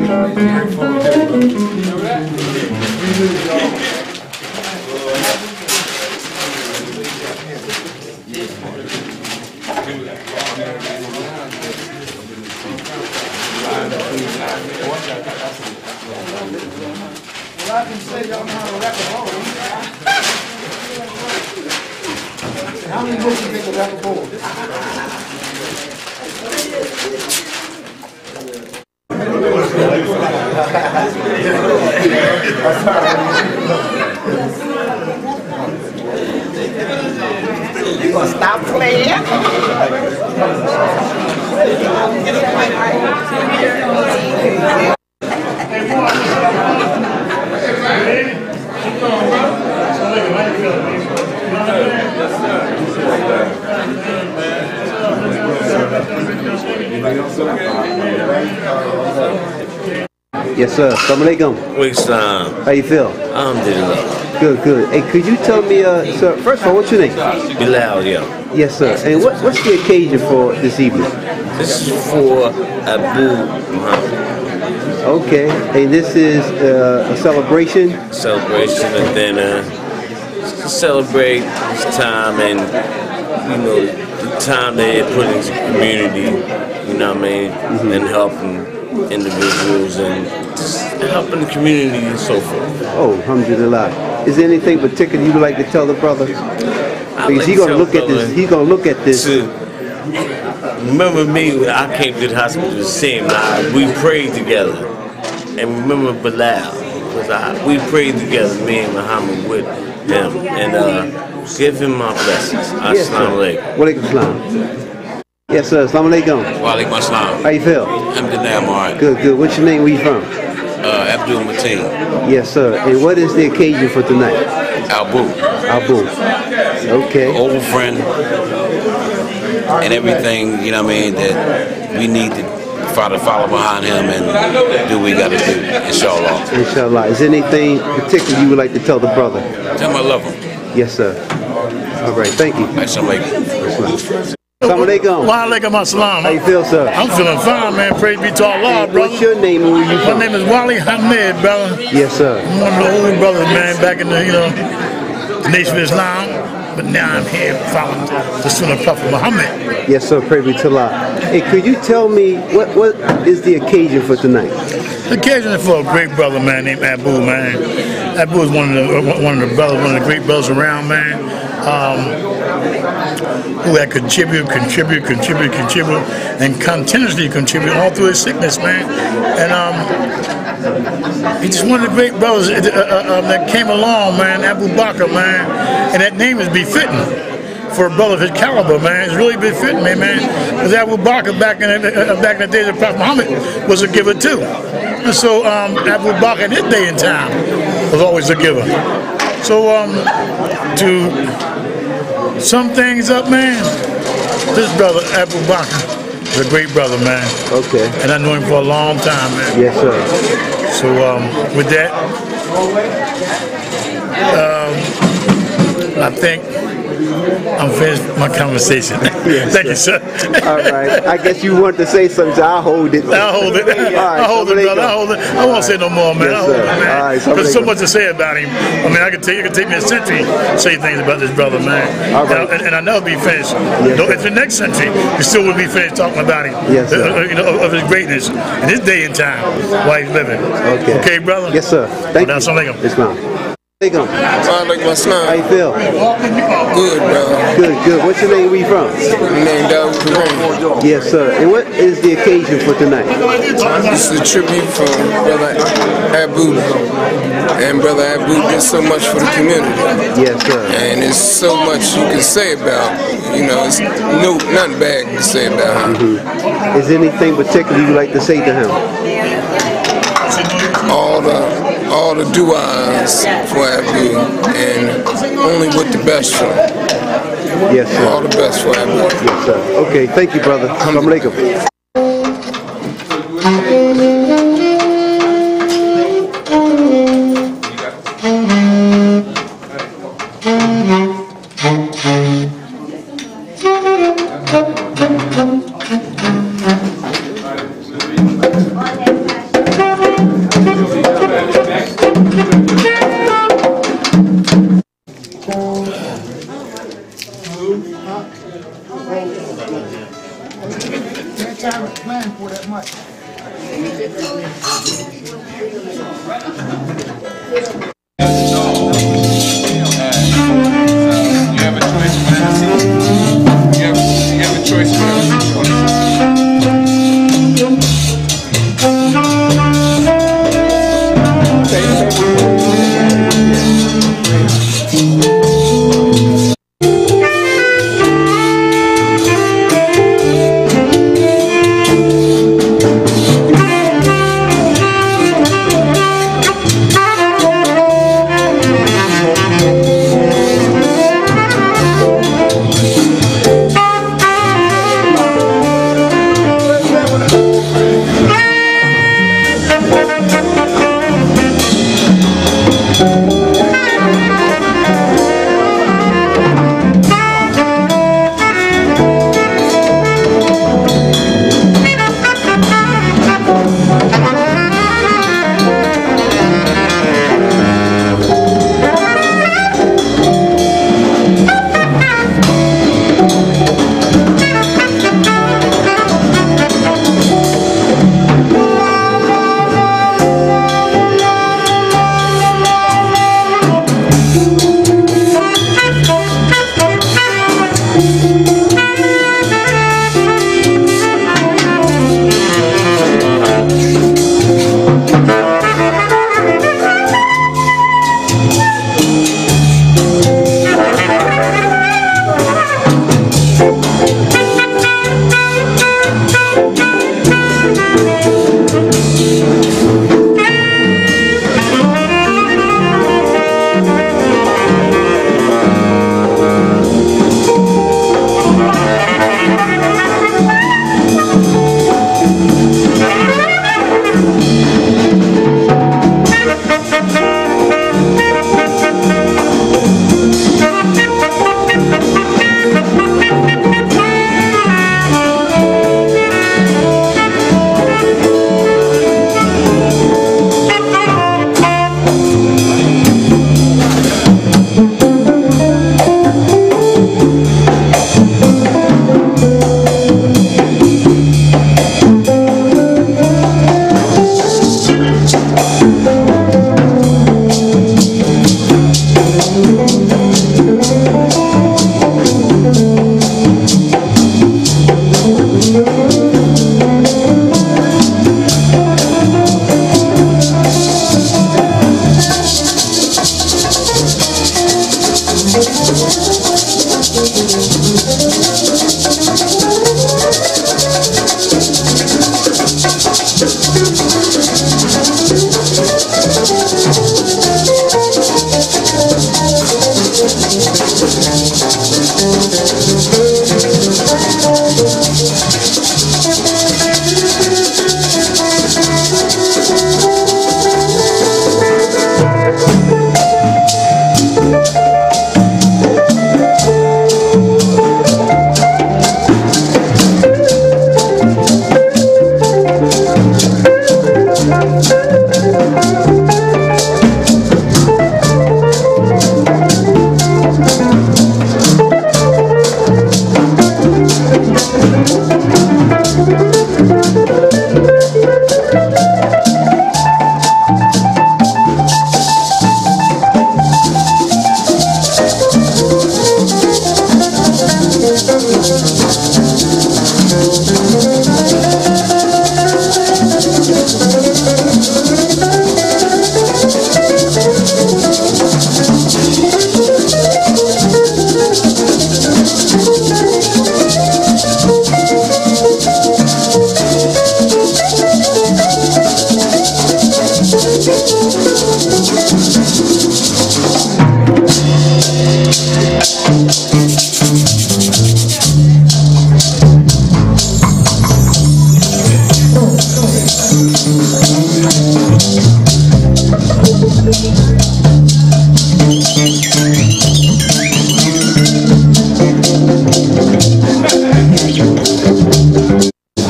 Well, I can say y'all know how to rap a ball. How many books you think to rap a ball? You gonna stop playing? Yes, sir. Assalamu alaikum. How you feel? Good, good. Hey, could you tell me, sir, first of all, what's your name? Bilal, yeah. Yes, sir. And what's the occasion for this evening? This is for Abu Muhammad. Okay. And this is a celebration? Celebration, and then celebrate this time and, you know, the time they put into the community, you know what I mean, and helping individuals and just helping the community and so forth. Oh, alhamdulillah. Is there anything particular you would like to tell the brother? Because he's gonna look at this. He's gonna look at this. Remember me? I came to the hospital the same night. We prayed together, and remember Bilal, because we prayed together, me and Muhammad, with him, and give him my blessings. Yes, Assalamu alaikum. Wa alaikum salam. Yes, sir. Assalamu alaikum. Wa alaikum assalam. How you feel? Alhamdulillah, I'm alright. Good, good. What's your name? Where you from? Abdul Mateen. Yes, sir. And what is the occasion for tonight? Abu. Abu. Okay. Old friend and everything, you know what I mean, that we need to follow behind him and do what we got to do, inshallah. Inshallah. Is there anything particular you would like to tell the brother? Tell him I love him. Yes, sir. All right. Thank you. Assalamu alaikum. Assalamu alaikum. Wa alaikum assalam. How you feel, sir? I'm feeling fine, man. Praise be to Allah, brother. What's your name and where you from? My name is Wali Hamid, brother. Yes, sir. I'm one of the old brothers, man, back in the, the Nation of Islam. But now I'm here following the Sunnah of Prophet Muhammad. Yes, sir. Praise be to Allah. Hey, could you tell me what is the occasion for tonight? The occasion is for a great brother, man, named Abu, man. Abu is one of the brothers, one of the great brothers around, man. Who had contribute, and continuously contribute all through his sickness, man. And he's just one of the great brothers that came along, man, Abu Bakr, man. And that name is befitting for a brother of his caliber, man. It's really befitting me, man. Because Abu Bakr back in the days of Prophet Muhammad was a giver too. And so Abu Bakr in his day and time was always a giver. So to sum things up, man, this brother Abu Bakr is a great brother, man. Okay. And I know him for a long time, man. Yes, sir. So with that, I think I'm finished my conversation. Yes, Thank you, sir. All right. I guess you want to say something, so I'll hold it. I'll hold it. Right, I'll hold it, brother. I'll hold it. I won't say no more, man. Yes, I'll hold it, man. all right, There's so much to say about him. I mean, it could take me a century to say things about this brother, man. All right. And I know it'll be finished. Yes, If the next century, we still will be finished talking about him. Yes, sir. Of his greatness in his day and time while he's living. Okay. Okay, brother? Yes, sir. Thank you. Assalamu alaikum. Islam. Wa alaikum assalam. How you feel? Good, brother. Good, good. What's your name? Where you from? My name is Kareem. Yes, sir. And what is the occasion for tonight? This is a tribute from Brother Abu. And Brother Abu did so much for the community. Yes, sir. And there's so much you can say about, it's nothing bad to say about him. Is there anything particular you would like to say to him? All the du'as for Abu, and only with the best for him. Yes, sir. All the best for Abu. Yes, sir. Okay, thank you, brother. Assalamu alaikum.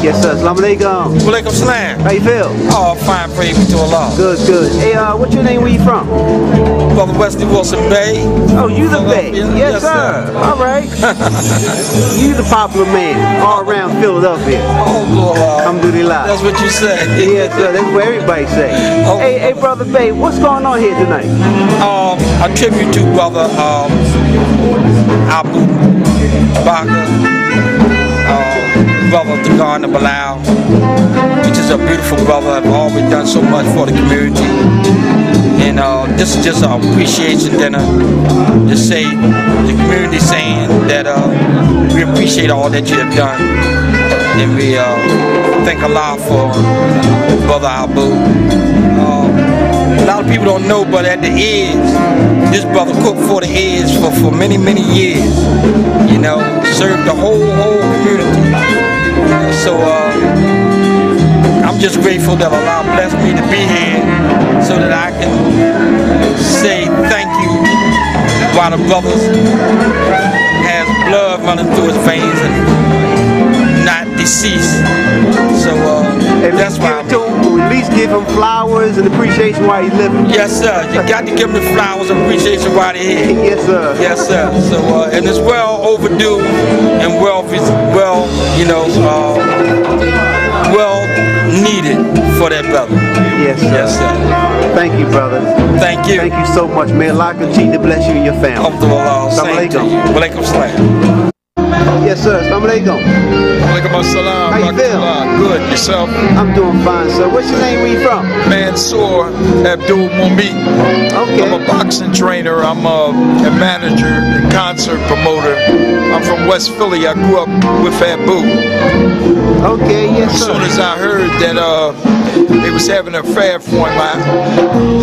Yes, sir. Assalamu alaikum. Walaikum salam. How you feel? Oh, fine, praise be to Allah. Good, good. Hey, what's your name? Where you from? Brother Wesley Wilson Bay. Oh, you the Bay? Yes, sir. All right. You the popular man all around Philadelphia. Oh, Lord. Alhamdulillah. That's what you say. Yes, sir. That's what everybody say. Oh. Hey, Brother Bay, what's going on here tonight? A tribute to Brother Abu Bakr, brother of the Garden of Bilal, which is a beautiful brother. I've always done so much for the community. And this is just an appreciation dinner to say, the community saying that we appreciate all that you have done. And we thank Allah for Brother Abu. A lot of people don't know, but at the edge, this brother cooked for the edge for many, many years. You know, served the whole community. So I'm just grateful that Allah blessed me to be here so that I can say thank you while the brothers has blood running through his veins and not deceased. So that's why at least give him flowers and appreciation while he's living. Yes, sir. You got to give him the flowers and appreciation while they're here. Yes, sir. Yes, sir. So and it's well overdue and well needed for that brother. Yes, sir. Yes, sir. Thank you, brother. Thank you. Thank you so much. May Allah continue to bless you and your family. Same to you. Walaikum salam. Yes, sir. Assalamu alaikum. Walaikum assalam. How you feel? Good. Yourself? I'm doing fine, sir. What's your name? Where you from? Mansour Abdul Mumit. Okay. I'm a boxing trainer. I'm a manager and concert promoter. I'm from West Philly. I grew up with Abu. Okay, yes, sir. As soon as I heard that they was having a fair for him, I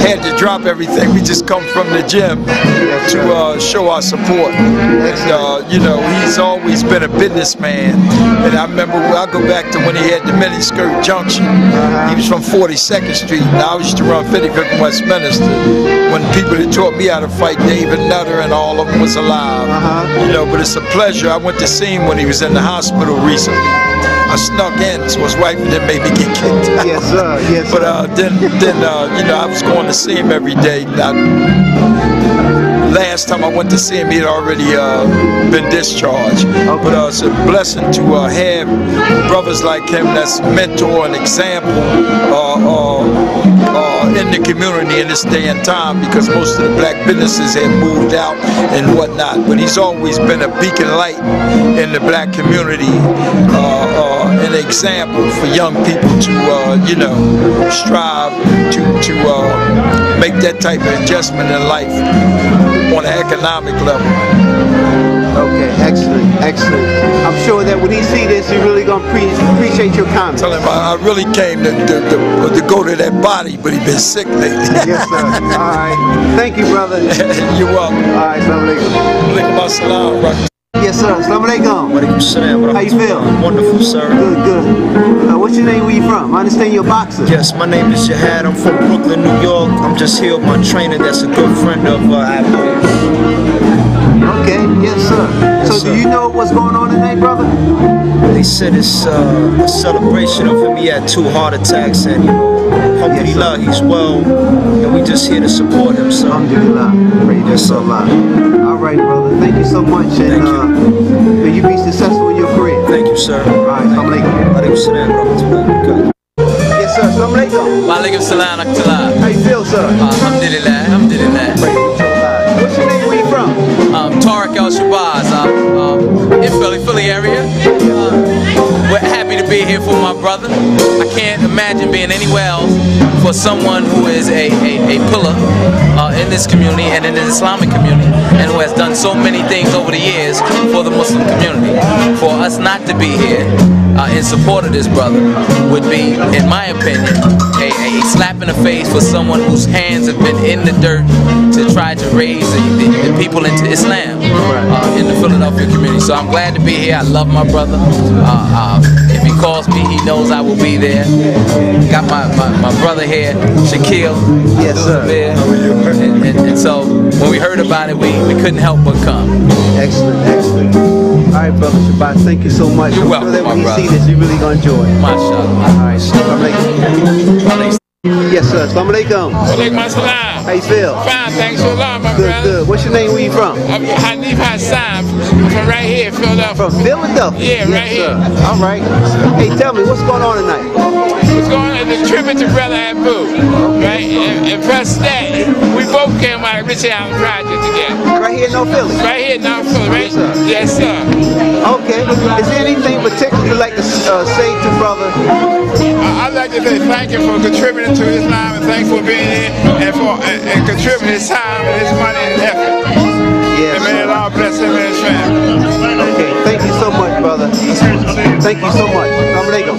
had to drop everything. We just come from the gym to show our support. And, you know, he's always been a businessman. And I remember I go back to when he had the miniskirt junction. He was from 42nd Street. And I used to run 55th and Westminster. When people that taught me how to fight, David Nutter and all of them was alive. You know, but it's a pleasure. I went to see him when he was in the hospital recently. I snuck in, so his wife didn't make me get kicked out. Yes, sir. Yes, sir. But then you know, I was going to see him every day. Last time I went to see him, he had already been discharged. But it's a blessing to have brothers like him that's mentor and example in the community in this day and time, because most of the black businesses have moved out and whatnot. But he's always been a beacon light in the black community, an example for young people to you know, strive to make that type of adjustment in life on an economic level. Okay, excellent, excellent. I'm sure that when he see this, he's really gonna appreciate your comments. Tell him I really came to go to that body, but he's been sick lately. Yes, sir. All right. Thank you, brother. You're welcome. All right, assalamu alaikum. Walaikum assalam. Yes, sir. Assalamu alaikum. Walaikum salam. How you feel? Wonderful, sir. Good, good. What's your name? Where you from? I understand you're a boxer. Yes, my name is Jihad. I'm from Brooklyn, New York. I'm just here with my trainer that's a good friend of Abu. Okay, yes, sir. So do you know what's going on tonight, brother? They said it's a celebration of him. He had 2 heart attacks, and alhamdulillah, he's well, and we just here to support him, so. Alhamdulillah. Praise Allah. All right, brother. Thank you so much, and may you be successful in your career. Thank you, sir. All right, assalamu alaikum. Alaikum salam, rahmatullah. Yes, sir. Assalamu alaikum. Wa alaikum salam, rahmatullah. How you feel, sir? Alhamdulillah, alhamdulillah. What's your name? Where you from? Tariq El-Shabazz, in Philly area. We're happy to be here for my brother. I can't imagine being anywhere else for someone who is a pillar in this community and in the Islamic community, and who has done so many things over the years for the Muslim community. For us not to be here in support of this brother would be, in my opinion, a slap in the face for someone whose hands have been in the dirt to try to raise the people into Islam in the Philadelphia community. So I'm glad to be here. I love my brother. If he calls me, he knows I will be there. Got my brother here, Shaquille. Yes, sir. And so when we heard about it, we couldn't help but come. Excellent, excellent. All right, brother Shabazz, thank you so much. You're welcome, I'm sure that when my you brother. see this, you're really going to enjoy it. MashaAllah. All right, assalamu alaikum. Yes, sir. Assalamu alaikum. Walaikum assalam. How you feel? Fine, thanks a lot, my good, brother. Good. What's your name? Where you from? I'm Hanif Hassan from right here, Philadelphia. From Philadelphia? Yeah, yes, right sir. here. All right. Hey, tell me, what's going on tonight? What's going on? The tribute to Brother Abu, right? And plus that, we both came out of Richard Allen Project together. Right here in North Philly? Right here in North Philly, right? Yes, sir. Okay. Is there anything particular you'd like to say to Brother? I'd like to say thank you for contributing to Islam and thank you for being here and for contributing his time and his money and effort. Yes. And may Allah bless him and his family. Okay, thank you so much, brother. Thank you so much. Assalamu alaikum.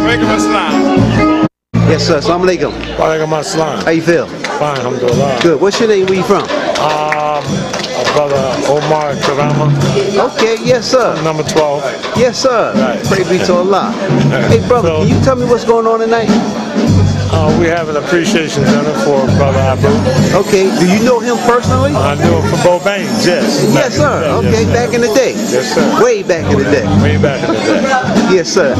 Walaikum assalam. Yes, sir. Assalamu alaikum. Walaikum assalam. How you feel? Fine, alhamdulillah. Good. What's your name? Where you from? Brother Omar Karama. Okay, yes, sir. Number 12. Yes, sir. Right. Praise be to Allah. Hey, brother, can you tell me what's going on tonight? We have an appreciation dinner for Brother Abu. Okay, do you know him personally? I knew him from Baynes, yes. Yes, sir. Okay, yes, back in the day. Yes, sir. Way back in the day. Way back in the day. Yes, sir.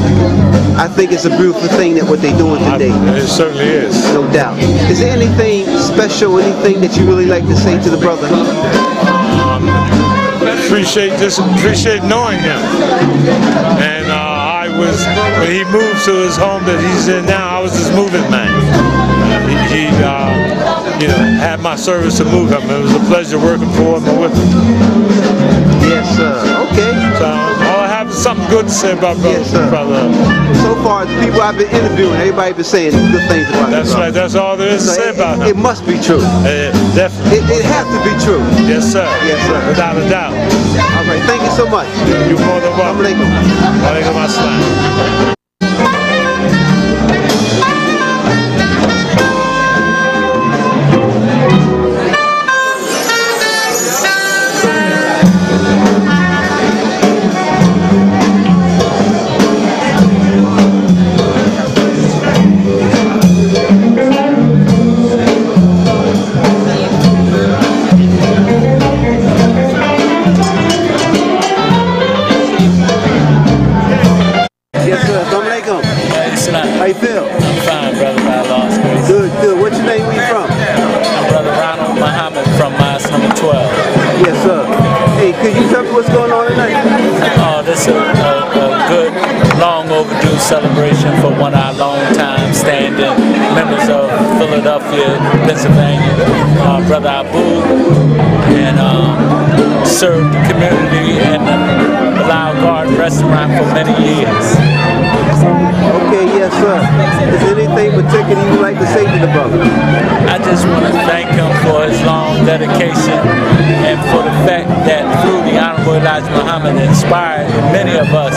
I think it's a beautiful thing that what they're doing today. It certainly is. No doubt. Is there anything special, anything that you really like to say to the brother? Appreciate knowing him. And when he moved to his home that he's in now, I was his moving man. He had my service to move him. It was a pleasure working for him and with him. Yes, sir. Okay. So all I have is something good to say about brother. So far, the people I've been interviewing, everybody been saying good things about him. That's right. That's all there is to say about him. It must be true. Definitely. It has to be true. Yes, sir. Yes, sir. Without a doubt. All right. Thank you so much. You're more than welcome. Walaikum assalam. How you feel? I'm fine, brother, by Allah's grace. Good, good. What's your name? Where you from? I'm Brother Ronald Muhammad from Mosque number 12. Yes, sir. Hey, could you tell me what's going on tonight? Oh, this is a good, long overdue celebration for one of our long-time standing members of Philadelphia, Pennsylvania, Brother Abu, and served the community in the Loud Garden restaurant for many years. Okay, yes, sir. Is there anything particular you would like to say to the brother? I just want to thank him for his long dedication and for the fact that through the Honorable Elijah Muhammad inspired many of us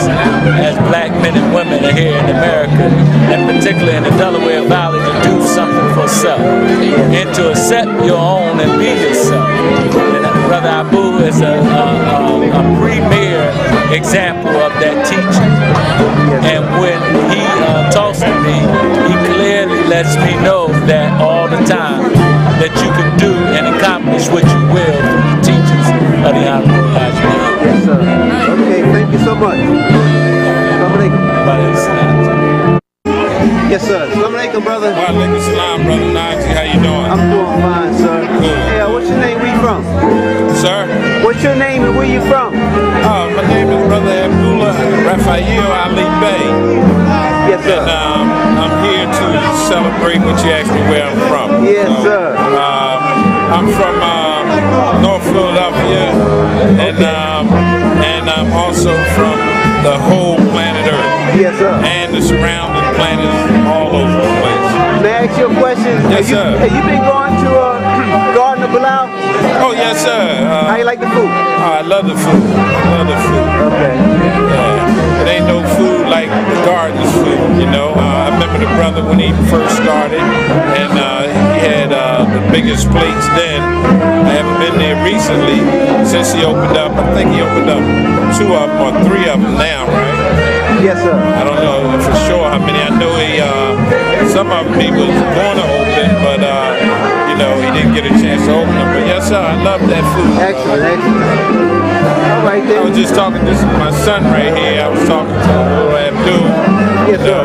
as black men and women here in America, and particularly in the Delaware Valley, to do something for self and to accept your own and be yourself. And Brother Abu is a premier example of that teaching. And when he talks to me, he clearly lets me know that all the time that you can do and accomplish what you will through the teachings of the Honorable Elijah Muhammad. Yes, sir. Okay, thank you so much. Assalamu alaikum. Yes, sir. Assalamu alaikum, brother. Wa alaikum salam, brother Najee. How you doing? I'm doing fine, sir. Good. Hey, what's your name? Where you from? Sir? What's your name and where you from? My name is Brother Abdullah Raphael Ali Bey. Yes, sir. And I'm here to celebrate what you asked me where I'm from. Yes, sir. I'm from North Philadelphia, and I'm also from the whole planet Earth. Yes, sir. And the surrounding planets all over the place. May I ask you a question? Yes, sir. Have you been going to Garden of Bilal? Oh, yes, sir. How you like the food? I love the food. I love the food. Okay. It ain't no food like the garden's food, you know. I remember the brother when he first started, and he had the biggest plates then. I haven't been there recently since he opened up. I think he opened up 2 of them or 3 of them now, right? Yes, sir. I don't know for sure how many. I know some of them he was going to open, but you know, he didn't get a chance to open them. But yes, sir, I love that food. Excellent, excellent. All right, then. I was just talking to my son right here. I was talking to little Abdul. Yes, sir.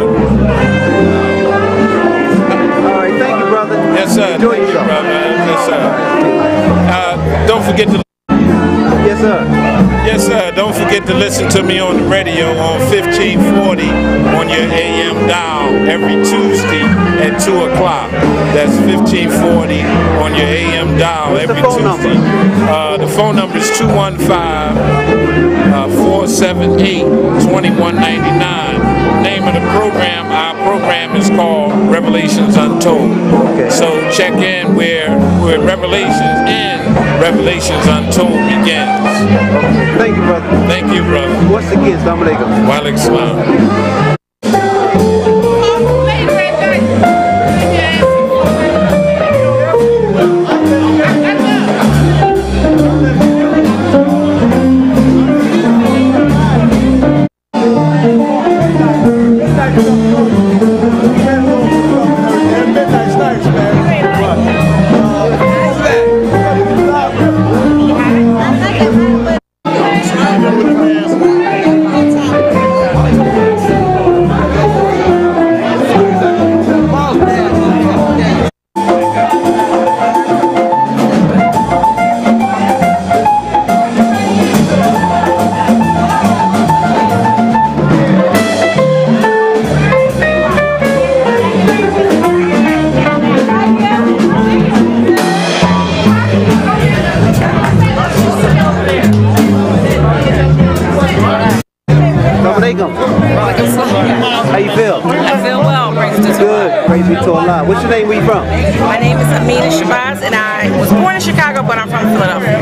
All sir. Enjoy Thank you, yourself. brother. Yes, sir. Don't forget to. Yes, sir. Yes, sir. Don't forget to listen to me on the radio on 1540 on your AM dial every Tuesday at 2 o'clock. That's 1540 on your AM dial every Tuesday. The phone number is 215-478-2199. Name of the program, our program is called Revelations Untold. Okay. So check in where Revelations end, Revelations Untold begins. Okay. Thank you, brother. Thank you, brother. Once again, Assalamu alaikum. Wa alaikum salam. How you feel? I feel well, praise to Allah. Good, praise be to Allah. What's your name, where you from? My name is Amina Shabazz, and I was born in Chicago, but I'm from Philadelphia.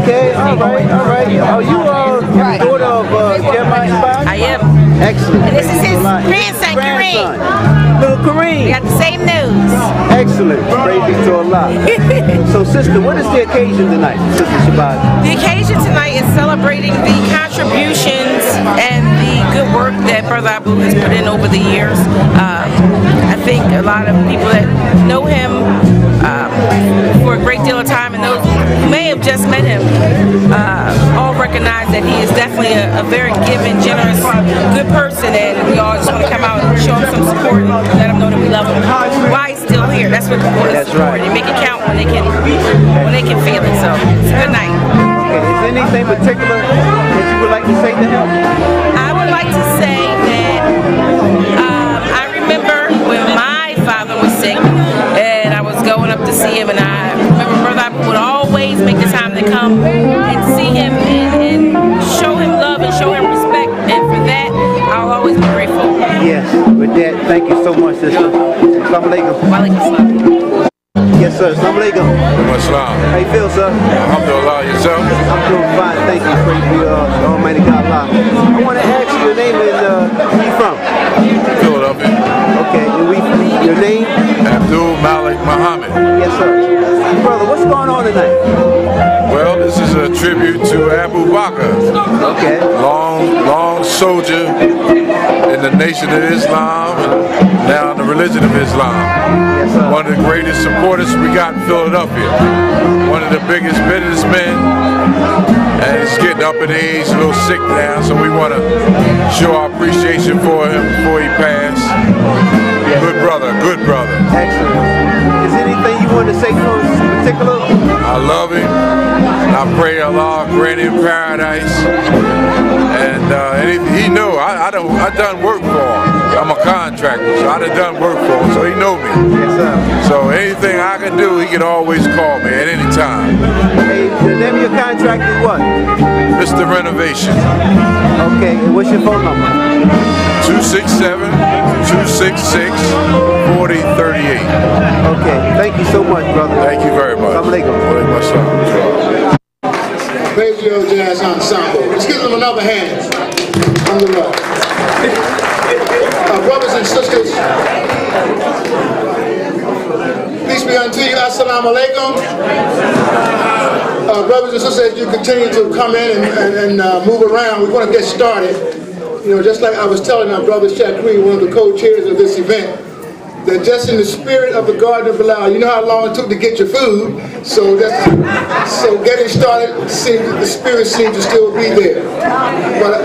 Okay, alright. Are you the daughter of Jeremiah Shabazz? I am. Excellent. And this is his grandson, Kareem. Little Kareem. We got the same news. Excellent, praise be to Allah. So sister, what is the occasion tonight, Sister Shabazz? The occasion tonight is celebrating the contributions and the good work that Brother Abu has put in over the years. I think a lot of people that know him for a great deal of time, and those who may have just met him, all recognize that he is definitely a very giving, generous, good person, and we all just want to come out and show him some support and let him know that we love him. Why he's still here? That's what the board is for. Right. You make it count when they can feel it. So it's a good night. Okay. Is there anything particular that you would like to say to him? I would like to say that I remember when my father was sick and I was going up to see him, and I remember Brother Abu would always make the time to come and see him and show him love and show him respect, and for that I'll always be grateful. Yes, with that, thank you so much, sister. Assalamu alaikum. Wa alaikum salam. Yes, sir. Assalamu alaikum. How you feel, sir? Alhamdulillah, yourself? I'm doing fine, thank you. Praise be to Almighty God Allah. I want to ask you your name and where you from? Philadelphia. Okay, and your name? Abdul Malik Muhammad. Yes, sir. Brother, what's going on tonight? Well, this is a tribute to Abu Bakr. Okay. Long soldier in the Nation of Islam and now in the religion of Islam. Yes, sir. One of the greatest supporters we got in Philadelphia. One of the biggest businessmen. And he's getting up in age, a little sick now, so we want to show our appreciation for him before he passed. Yes. Good brother, good brother. Excellent. Is there anything you want to say to him in particular? I love him. I pray Allah grant him paradise. And he know I done work for him. I'm a contractor, so I done work for him, so he know me. Yes, sir. So anything I can do, he can always call me at any time. Hey, the name of your contract is what? Mr. Renovation. Okay, and what's your phone number? 267-266-4038. Okay, thank you so much, brother. Thank you very much. Assalamu alaikum. Praise the old jazz ensemble. Let's give them another hand. Alhamdulillah. Brothers and sisters, peace be unto you. Assalamu alaikum. Brothers and sisters, as you continue to come in and move around, we're going to get started. You know, just like I was telling our brother Shakri, one of the co-chairs of this event, that just in the spirit of the Garden of Bilal, you know how long it took to get your food, so getting started, the spirit seems to still be there. But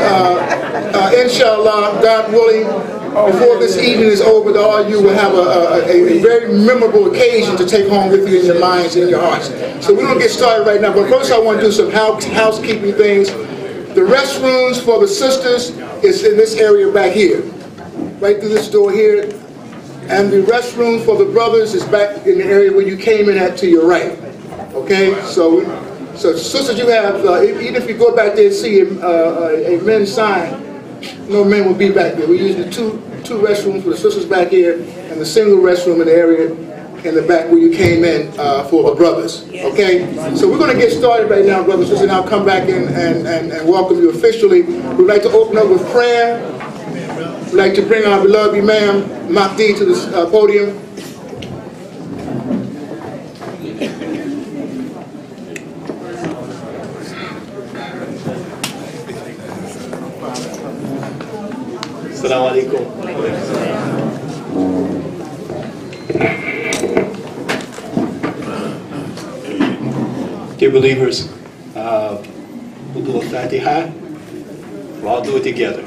inshallah, God willing, before this evening is over, that all of you will have a very memorable occasion to take home with you in your minds and in your hearts. So we're going to get started right now, but first I want to do some housekeeping things. The restrooms for the sisters is in this area back here, right through this door here, and the restrooms for the brothers is back in the area where you came in at to your right. Okay, so sisters, you have, even if you go back there and see a men's sign, no men will be back there. We use the two restrooms for the sisters back here and the single restroom in the area in the back where you came in for the brothers. Okay, so we're going to get started right now, brothers and sisters, and I'll come back in and welcome you officially. We'd like to open up with prayer. We'd like to bring our beloved Imam Mahdi to this podium. Assalamu alaikum. Dear believers, we'll do a Fatiha. We'll all do it together.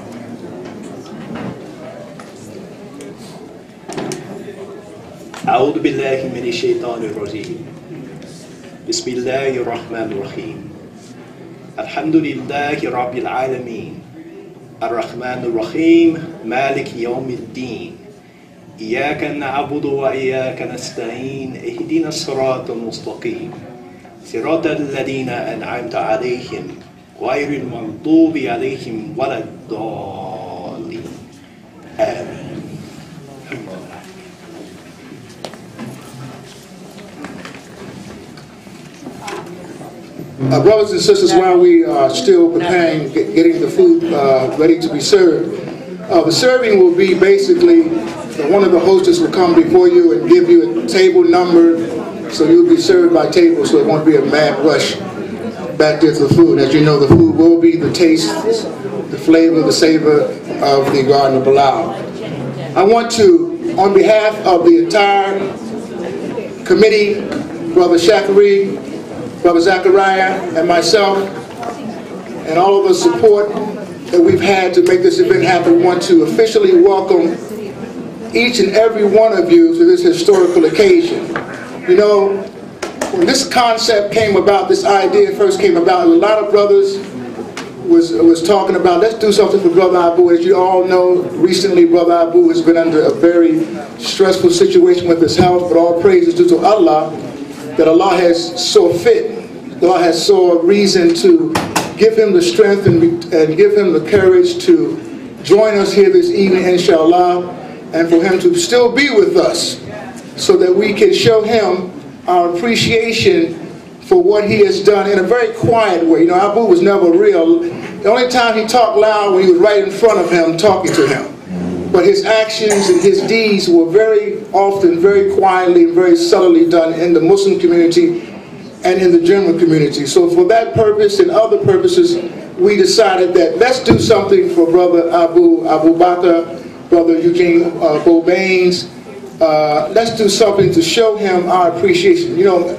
أعوذ بالله من الشيطان الرجيم. بسم الله الرحمن الرحيم. الحمد لله رب العالمين. الرحمن الرحيم مالك يوم الدين إياك نعبد وإياك نستعين اهدنا الصراط المستقيم صراط الذين أنعمت عليهم غير المغضوب عليهم ولا الضالين آمين. Brothers and sisters, while we are still preparing, getting the food ready to be served, the serving will be basically, one of the hostess will come before you and give you a table number, so you'll be served by table, so it won't be a mad rush back there to the food. As you know, the food will be the taste, the flavor, the savor of the Garden of Bilal. I want to, on behalf of the entire committee, Brother Shakari, Brother Zachariah, and myself, and all of the support that we've had to make this event happen, want to officially welcome each and every one of you to this historical occasion. You know, when this concept came about, this idea first came about, a lot of brothers was talking about, let's do something for Brother Abu. As you all know, recently Brother Abu has been under a very stressful situation with his health, but all praise is due to Allah, that Allah has saw fit, Allah has saw reason to give him the strength and give him the courage to join us here this evening, inshallah, and for him to still be with us so that we can show him our appreciation for what he has done in a very quiet way. You know, Abu was never real. The only time he talked loud when he was right in front of him talking to him. But his actions and his deeds were very often, very quietly, and very subtly done in the Muslim community and in the general community. So for that purpose and other purposes, we decided that let's do something for Brother Abu Bakr, Brother Eugene, Baynes. Let's do something to show him our appreciation. You know,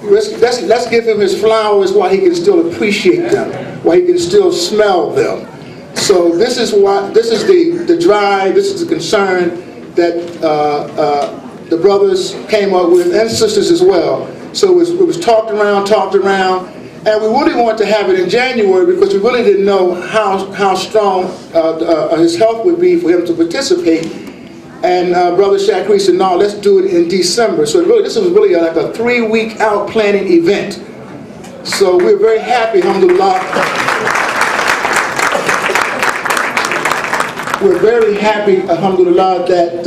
let's give him his flowers while he can still appreciate them, while he can still smell them. So this is the drive, this is the concern that the brothers came up with, and sisters as well. So it was talked around, and we really wanted to have it in January because we really didn't know how strong his health would be for him to participate. And Brother Shakri said, no, let's do it in December. So this was really like a 3-week out planning event. So we're very happy, alhamdulillah. We're very happy, alhamdulillah, that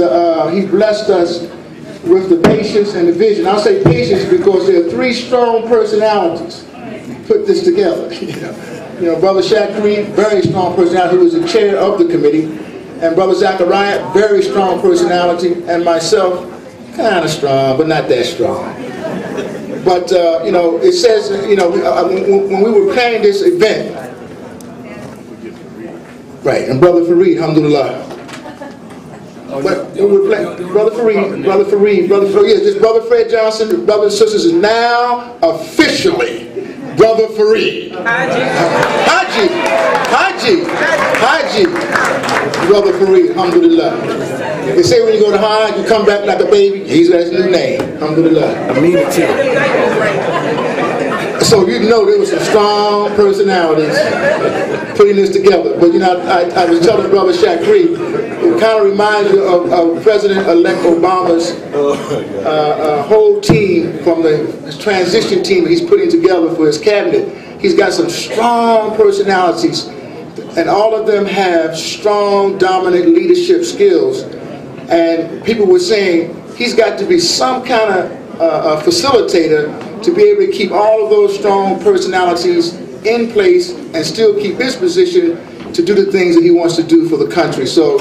he blessed us with the patience and the vision. I'll say patience because there are 3 strong personalities put this together. You know, Brother Shakri, very strong personality, who was the chair of the committee, and Brother Zachariah, very strong personality, and myself, kind of strong, but not that strong. But, you know, it says, you know, when we were planning this event, right, and Brother Fareed, alhamdulillah. But Brother Fareed, yes, this Brother Fred Johnson, brothers and sisters, is now officially Brother Brother Fareed. Haji. Brother Fareed, alhamdulillah. They say when you go to Hajj, you come back like a baby. He's got his new name, alhamdulillah. I mean it too. So you know there was some strong personalities putting this together. But you know, I was telling Brother Shakri, it kind of reminds you of President-elect Obama's whole team, from the transition team that he's putting together for his cabinet. He's got some strong personalities, and all of them have strong, dominant leadership skills. And people were saying he's got to be some kind of facilitator to be able to keep all of those strong personalities in place and still keep his position to do the things that he wants to do for the country. So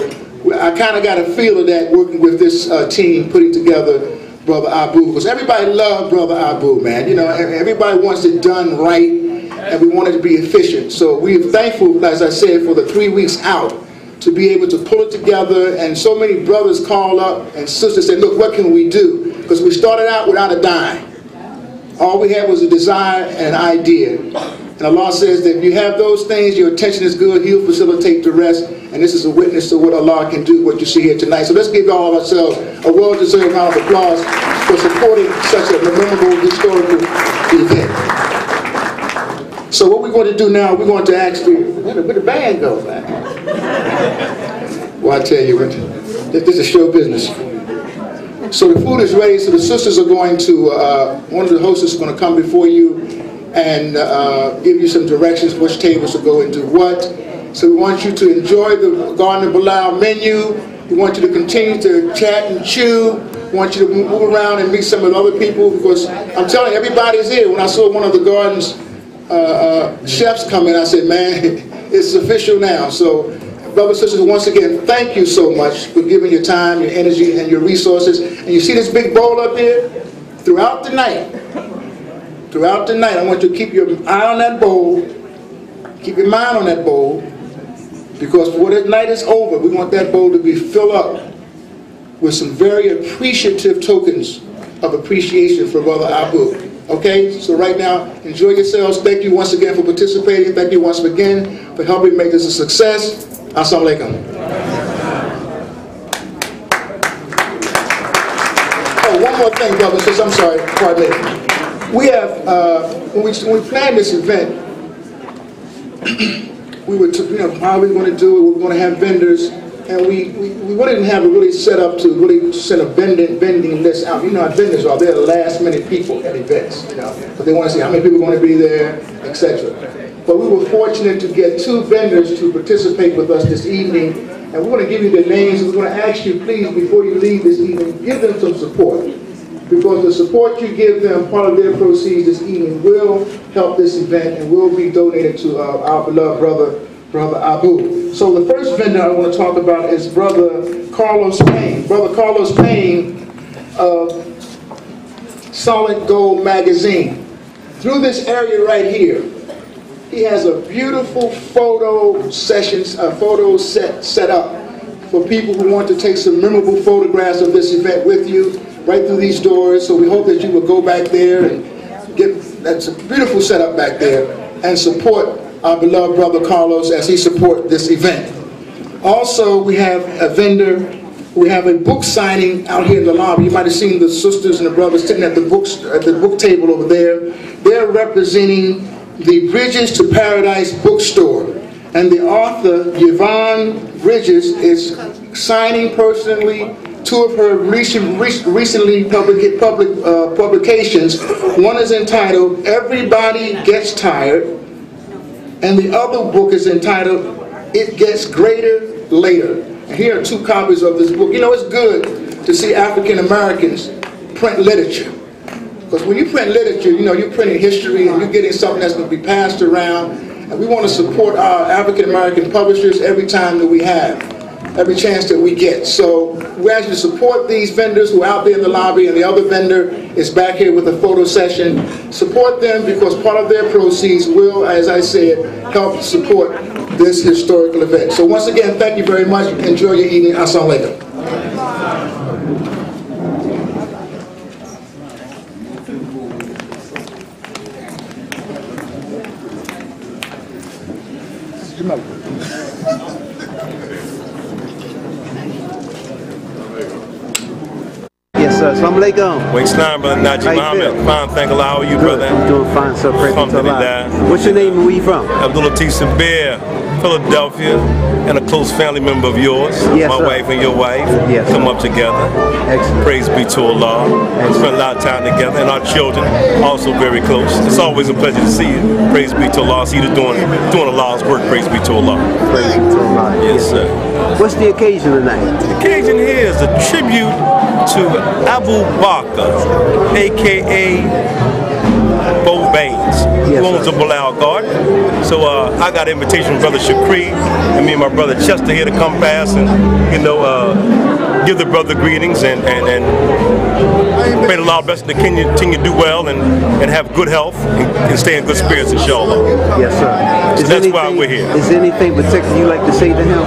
I kind of got a feel of that working with this team, putting together Brother Abu, because everybody loved Brother Abu, man. You know, everybody wants it done right, and we want it to be efficient. So we're thankful, as I said, for the 3 weeks out, to be able to pull it together. And so many brothers call up and sisters say, look, what can we do? Because we started out without a dime. All we had was a desire and an idea. And Allah says that if you have those things, your attention is good, He'll facilitate the rest. And this is a witness to what Allah can do, what you see here tonight. So let's give all of ourselves a well-deserved round of applause for supporting such a memorable historical event. So what we're going to do now, we're going to actually, where the band go, man? Well, I tell you, this is show business. So the food is ready, so the sisters are going to, one of the hosts is going to come before you and give you some directions, which tables to go and do what. So we want you to enjoy the Garden of Bilal menu. We want you to continue to chat and chew. We want you to move around and meet some of the other people, because I'm telling you, everybody's here. When I saw one of the Garden's chefs come in, I said, man, it's official now. So brothers and sisters, once again, thank you so much for giving your time, your energy, and your resources. And you see this big bowl up here? Throughout the night, I want you to keep your eye on that bowl, keep your mind on that bowl, because before that night is over, we want that bowl to be filled up with some very appreciative tokens of appreciation for Brother Abu. Okay, so right now, enjoy yourselves. Thank you once again for participating. Thank you once again for helping make this a success. Assalamu alaikum. Oh, one more thing, brothers, since I'm sorry, pardon me. We have, when we planned this event, we were, how are we going to do it? We were going to have vendors, and we didn't have it really set up to really send a vending list out. You know how vendors are, they're the last minute people at events, you know, because they want to see how many people are going to be there, etc. But we were fortunate to get 2 vendors to participate with us this evening, and we're going to give you their names, and we're going to ask you, please, before you leave this evening, give them some support. Because the support you give them, part of their proceeds this evening, will help this event and will be donated to our beloved Brother Abu. So the first vendor I want to talk about is Brother Carlos Payne. Brother Carlos Payne of Solid Gold Magazine. Through this area right here, he has a beautiful photo sessions, photo set up for people who want to take some memorable photographs of this event with you, right through these doors. So we hope that you will go back there and that's a beautiful setup back there, and support our beloved Brother Carlos as he supports this event. Also, we have a vendor, we have a book signing out here in the lobby. You might have seen the sisters and the brothers sitting at the book table over there. They're representing the Bridges to Paradise bookstore. And the author, Yvonne Bridges, is signing personally 2 of her recently publications. One is entitled, Everybody Gets Tired, and the other book is entitled, It Gets Greater Later. And here are 2 copies of this book. You know, it's good to see African Americans print literature. Because when you print literature, you know, you're printing history and you're getting something that's going to be passed around. And we want to support our African American publishers every time that we have, every chance that we get. So we ask you to support these vendors who are out there in the lobby, and the other vendor is back here with a photo session. Support them, because part of their proceeds will, as I said, help support this historical event. So once again, thank you very much. Enjoy your evening. Assalamu alaikum. Yes, sir. Assalamu alaikum. Waistline, brother Najee Muhammad. Fine, thank Allah. How are you, brother? I'm doing fine, sir. Praise to Allah. What's your name and where you from? Abdul Latif Sabir, Philadelphia, and a close family member of yours. Yes, my sir. wife and your wife Yes, come up together. Excellent. Praise be to Allah. We spend a lot of time together, and our children also very close. It's always a pleasure to see you. Praise be to Allah. See you doing Allah's work. Praise be to Allah. Praise be to Allah. Yes, sir. What's the occasion tonight? The occasion here is a tribute to Abu Bakr, a.k.a. Baynes, who owns the Bilal Garden. So I got an invitation from Brother Shakri and me and my brother Chester here to come past and, give the brother greetings and pray the Lord bless to continue to do well and have good health and stay in good spirits, inshallah. Yes, sir. So that's why we're here. Is there anything particular you like to say to him?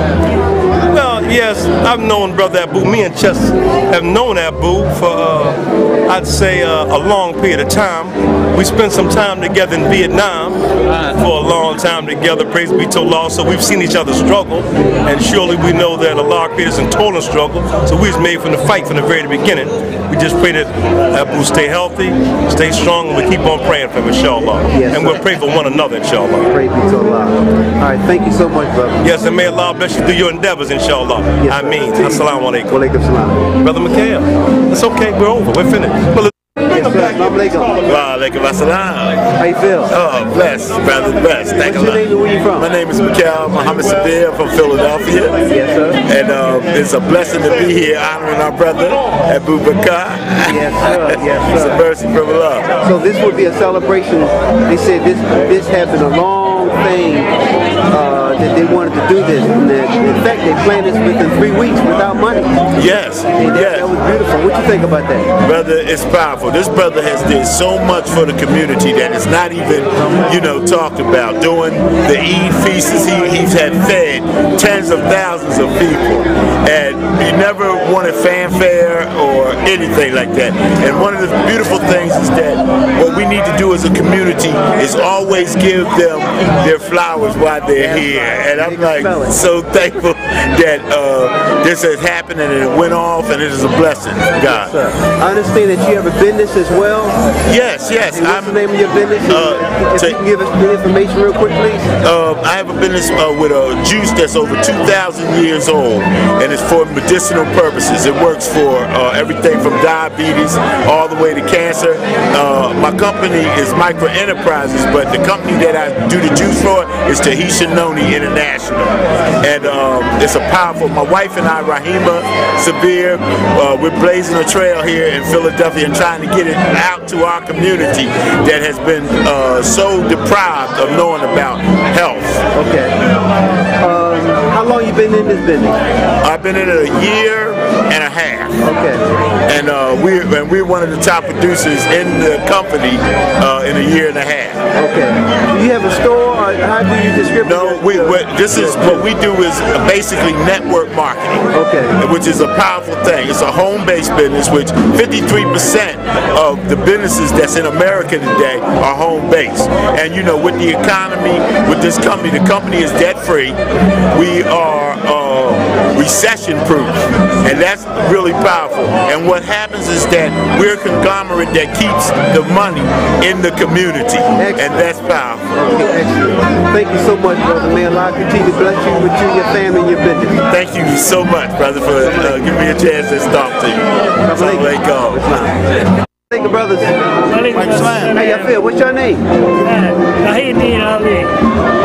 Well, yes, I've known Brother Abu. Me and Chess have known Abu for, I'd say, a long period of time. We spent some time together in Vietnam for a long time together, praise be to Allah. So we've seen each other struggle, and surely we know that Allah created us in total struggle. So we was made from the fight from the very beginning. We just pray that Abu stay healthy, stay strong, and we keep on praying for him, inshallah. Yes, and we'll pray for one another, inshallah. Praise be to Allah. All right, thank you so much, brother. Yes, and may Allah bless you through your endeavors, inshallah. Yes, Ameen. Assalamu alaikum. Wa alaikum salam. Brother Mikhail, it's okay, we're over, we're finished. Yes, sir. Assalamu alaikum. Wa alaikum assalam. How you feel? Oh, blessed, brother, blessed. Thank What's your name and where you from? My name is Mikhail Muhammad Sabir from Philadelphia. Yes, sir. And it's a blessing to be here honoring our brother, Abu Bakr. Yes, sir. Yes, sir. It's a mercy from Allah. So this would be a celebration. They said this had been a long thing that they wanted to do this. And in fact, they planned this within 3 weeks without money. Yes, That was beautiful. What you think about that? Brother, it's powerful. This brother has did so much for the community that it's not even, talked about. Doing the Eid feasts, he's had fed tens of thousands of people. And he never wanted fanfare or anything like that. And one of the beautiful things is that what we need to do as a community is always give them their flowers while they're here. And I'm like so thankful that this has happened and it went off, and it is a blessing from God. Yes, I understand that you have a business as well. Yes. And what's the name of your business? If you can give us the information real quick, please. I have a business with a juice that's over 2,000 years old, and it's for medicinal purposes. It works for everything from diabetes all the way to cancer. My company is Micro Enterprises, but the company that I do the juice for is Tahisha Noni International. And it's a powerful, my wife and I, Rahima Sabir, we're blazing a trail here in Philadelphia and trying to get it out to our community that has been so deprived of knowing about health. Okay. How long you been in this business? I've been in it a year and a half. Okay. And we're one of the top producers in the company in a year and a half. Okay. Do you have a store, or how do you distribute? No, what we do is basically network marketing. Okay. Which is a powerful thing. It's a home-based business, which 53% of the businesses that's in America today are home-based. And with the economy, with this company, the company is debt-free. We are recession-proof, and that's really powerful. And what happens is that we're a conglomerate that keeps the money in the community, and that's powerful. Okay, excellent. Thank you so much, brother. May Allah continue to bless you with you, your family, and your business. Thank you so much, brother, for giving me a chance to talk to you. Assalamu alaikum. Thank you, brothers. How y'all feel? What's your name?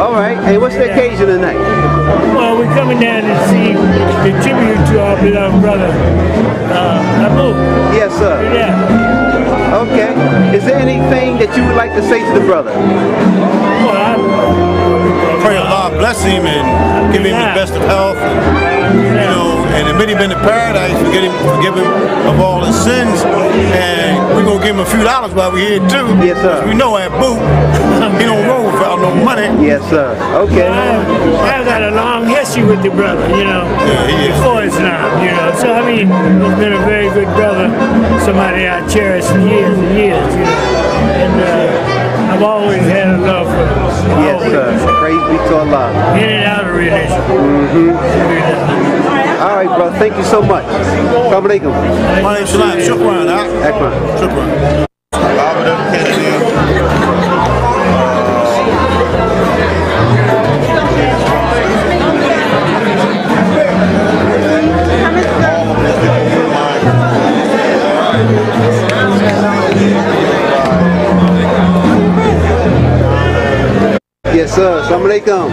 All right. Hey, what's the occasion tonight? Well, we're coming down to see the tribute to our beloved brother, Abu. Yes, sir. Yeah. Okay. Is there anything that you would like to say to the brother? Well, I pray Allah bless him and give him the best of health. And admit him into paradise, forgive him of all his sins, and we're gonna give him a few dollars while we're here too. Yes, sir. We know Abu, he don't roll without no money. Yes, sir. Okay. I've got a long history with the brother, before Islam, So I mean, he's been a very good brother, somebody I cherish for years and years, And I've always had a love for him. Yes, sir. Praise be to Allah. In and out of religion. All right, brother. Thank you so much. Assalamu alaikum. Wa alaikum salam. Shukran. Akbar. Shukran. Yes, sir. Assalamu alaikum.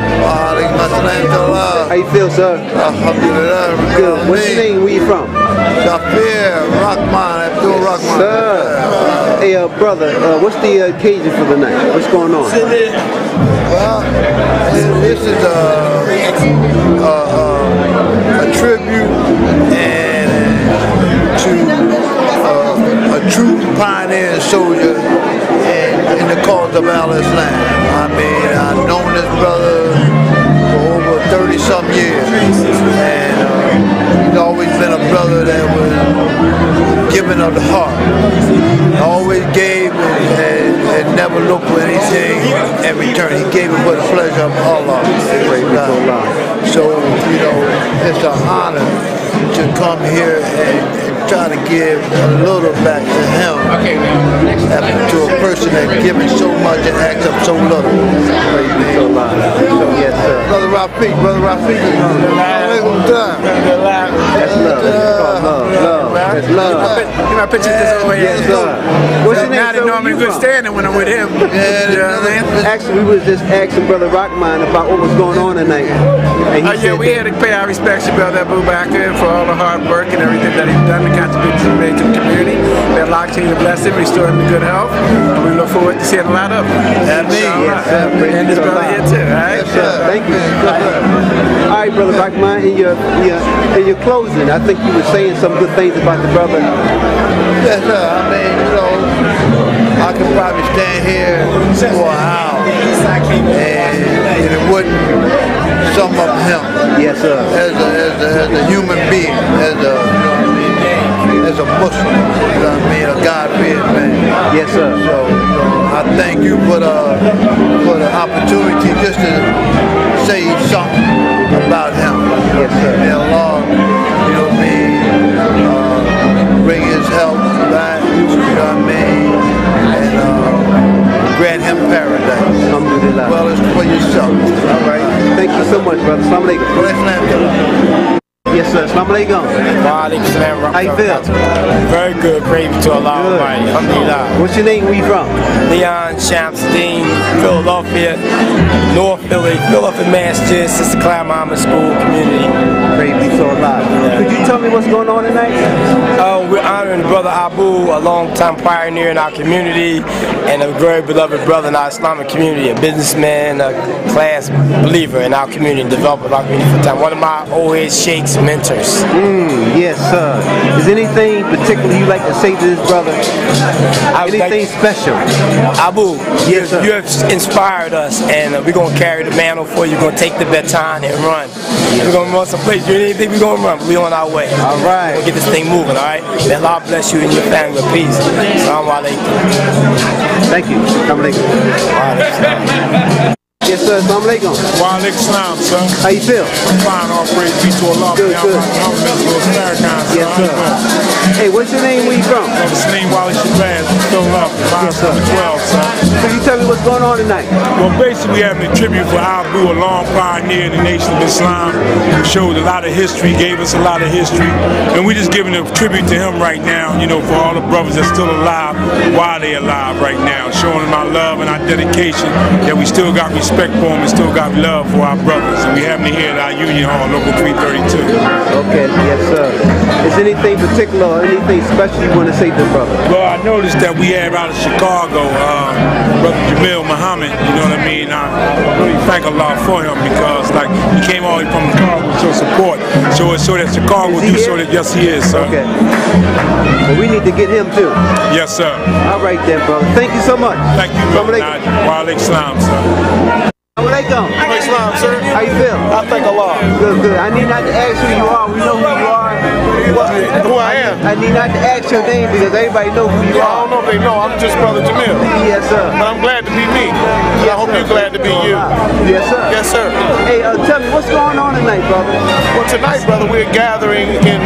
How you feel, sir? Alhamdulillah. Good. What's your name? Where you from? Shafir Rahman, Abdul Rahman. Sir. Hey, brother, what's the occasion for the night? What's going on? Well, this is a tribute and to a true pioneer and soldier in the cause of Al-Islam. I mean, I've known this brother for over 30-some years, and he's always been a brother that was giving of the heart. Always gave and never looked for anything in return. He gave it for the pleasure of Allah. So, you know, it's an honor to come here and try to give a little back to him, to a person that's given so much and acts up so little. Yes, sir. Brother Rafiq is That's love. That's love. You know, I picture this over here. Yes, sir. What's your name? Not in normally good standing when I'm with him. Actually, we was just asking Brother Rahman about what was going on tonight. And he said we had to pay our respects to Brother Bakr for all the hard work and everything that he's done, the contributions he made to the community. May Allah continue to bless him, restore him to good health. And we look forward to seeing a lot of him. And this brother here too, all right? Yes, sir. Thank you. All right, Brother Rahman, in your closing, I think you were saying some good things about the brother. Yes, sir. I mean, you know, I could probably stand here for an hour and it wouldn't sum up him. Yes, sir. As a human being, as a Muslim, you know what I mean, a God-fearing man. Yes, sir. So I thank you for the opportunity just to say something about him. Yes, sir. May Allah, you know what I mean, bring his health back, you know what I mean, and grant him paradise. Alhamdulillah. Well, it's for yourself. All right. Thank you so much, brother. Assalamu alaikum. Yes, sir. Assalamu alaikum. How you feel? Very good. Praise to Allah Almighty. Alhamdulillah. What's your name? Where you from? Leon Shamsteen, Philadelphia, North Philly, Philadelphia, Massachusetts, Sister Claire Muhammad School community. Praise be to Allah. Could you tell me what's going on tonight? We're honoring Brother Abu, a long-time pioneer in our community, and a very beloved brother in our Islamic community, a businessman, a class believer in our community, and developer of our community for time. One of my old age sheikhs, mentors. Yes, sir. Is anything particular you like to say to this brother? Anything special? Abu, yes, you have inspired us, and we're going to carry the mantle for you. We're going to take the baton and run. We're going to run someplace. You need anything, we're going to run. We're on our way. All right. We're going to get this thing moving, all right? May Allah bless you and your family with peace. Assalamu alaikum. Thank you. Assalamu alaikum. Yes, sir. Assalamu alaikum. Wa alaikum salam, sir. How you feel? I'm fine. All praise be to Allah. Good. Yes, sir. Hey, what's your name? Where you from? Salim Wally Shabazz. Still up. 512, sir. Can you tell me what's going on tonight? Well, basically, we're having a tribute for Abu, a long pioneer in the Nation of Islam, who showed a lot of history, gave us a lot of history, and we're just giving a tribute to him right now, you know, for all the brothers that's still alive while they're alive right now, showing them our love and our dedication, that we still got respect for them and still got love for our brothers, and we having it here at our Union Hall, Local 332. Okay, yes, sir. Is anything particular or anything special you want to say to the brother? Well, I noticed that we have out of Chicago, Brother Jamil Muhammad, you know what I mean? I really thank Allah for him because, like, he came all the way from Chicago to show support. So that Chicago do so that, yes, he is, sir. Okay. Well, we need to get him too. Yes, sir. All right then, brother. Thank you so much. Thank you, brother. Wa alaikum salam, sir. Assalamu alaikum. Islam, sir. How you feel? I thank Allah. Good. I need not to ask who you are. We know who you are. Who I am? I need not to ask your name because everybody knows who you are. I don't know if they know. I'm just Brother Jamil. Yes, sir. But I'm glad to be me. I hope you're glad to be you. Yes, sir. Yes, sir. Hey, tell me, what's going on tonight, brother? Well, tonight, brother, we're gathering in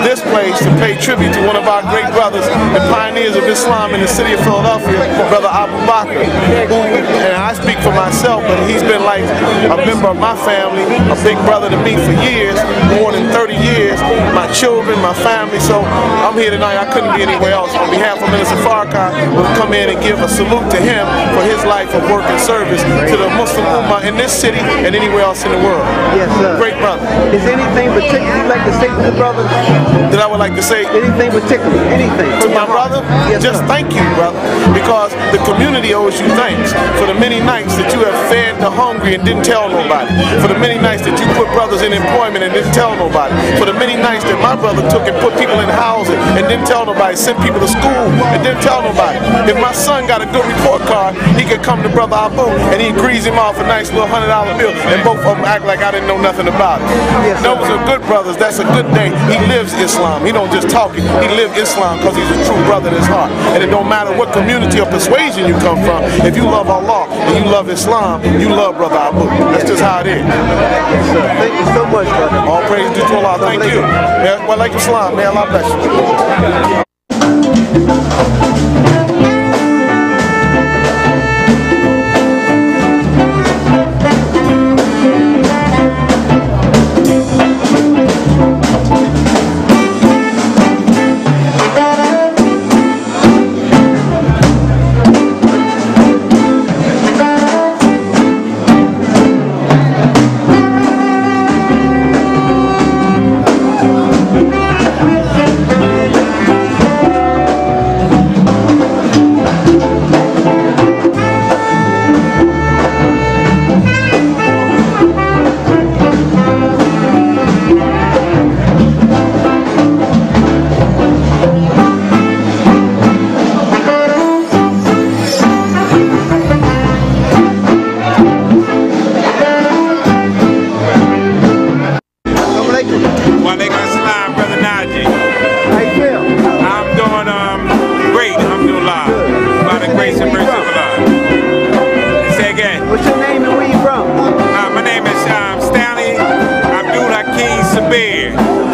this place to pay tribute to one of our great brothers, the pioneers of Islam in the city of Philadelphia, Brother Bakr, who, and I speak for myself, but he's been like a member of my family, a big brother to me for years, more than 30 years, my children, my family. So I'm here tonight. I couldn't be anywhere else. On behalf of Minister Farrakhan, we'll come in and give a salute to him for his life of work and service to the Muslim Ummah in this city and anywhere else in the world. Yes, sir. Great brother. Is there anything particular you'd like to say to the brother? That I would like to say? Anything particular? Anything? To my brother? Yes, just sir. thank you, brother, because the community owes you thanks for the many nights that you have fed the hungry and didn't tell nobody, for the many nights that you put brothers in employment and didn't tell nobody, for the many nights that my brother took and put people in housing and didn't tell nobody, sent people to school and didn't tell nobody. If my son got a good report card, he could come to Brother Abu and he grease him off a nice little $100 bill and both of them act like I didn't know nothing about it. Those are good brothers. That's a good day. He lives Islam. He don't just talk it. He lives Islam because he's a true brother in his heart. And it don't matter what community or persuasion you come from. If you love Allah and you love Islam, you love Brother Abu. That's just how it is. Yes, sir. Thank you so much, brother. All praise due to Allah. Thank you. Wa alaikum salam. May Allah bless you.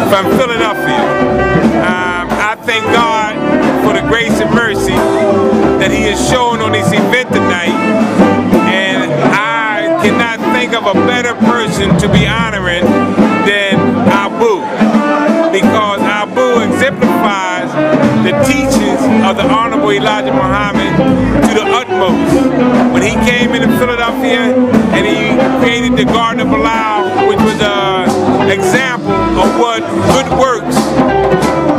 From Philadelphia. I thank God for the grace and mercy that He has shown on this event tonight, and I cannot think of a better person to be honoring than Abu, because Abu exemplifies the teachings of the Honorable Elijah Muhammad to the utmost. When he came into Philadelphia and he created the Garden of Bilal, which was an example of what good works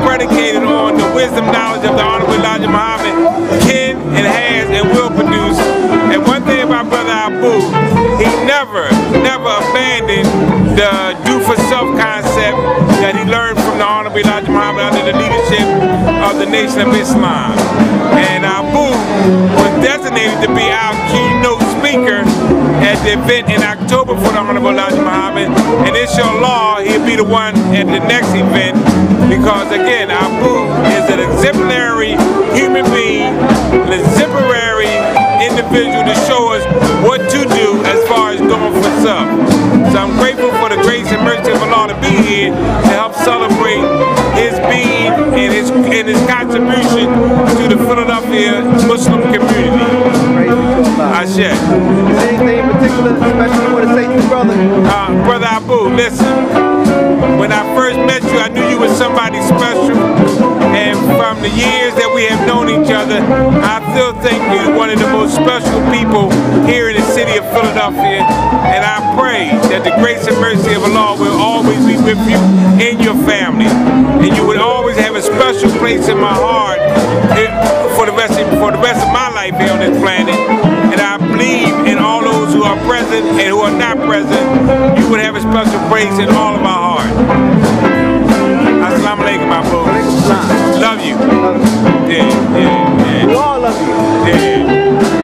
predicated on the wisdom knowledge of the Honorable Elijah Muhammad can and has and will produce. And one thing about Brother Abu, he never abandoned the do-for-self concept that he learned from the Honorable Elijah Muhammad under the leadership of the Nation of Islam. And Abu was designated to be our keynote speaker at the event in October for the Honorable Elijah Muhammad. And inshallah, he'll be the one at the next event, because again, Abu is an exemplary human being, an exemplary individual to show us what to do as far as doing for self. So I'm grateful for the grace and mercy of Allah to be here to help celebrate his being and his contribution to the Philadelphia Muslim community. Ashe. Is there anything in particular special you want to say to your brother? Brother Abu, listen. When I first met you, I knew you were somebody special. And from the years that we have known each other, I still think you're one of the most special people here in the city of Philadelphia. And I pray that the grace and mercy of Allah will always be with you and your family. And you would always have a special place in my heart for the rest of my life here on this planet. And I believe in all those who are present and who are not present, you would have a special place in all of our heart. Assalamu alaikum, my bro. Love you. Yeah. We all love you. Yeah.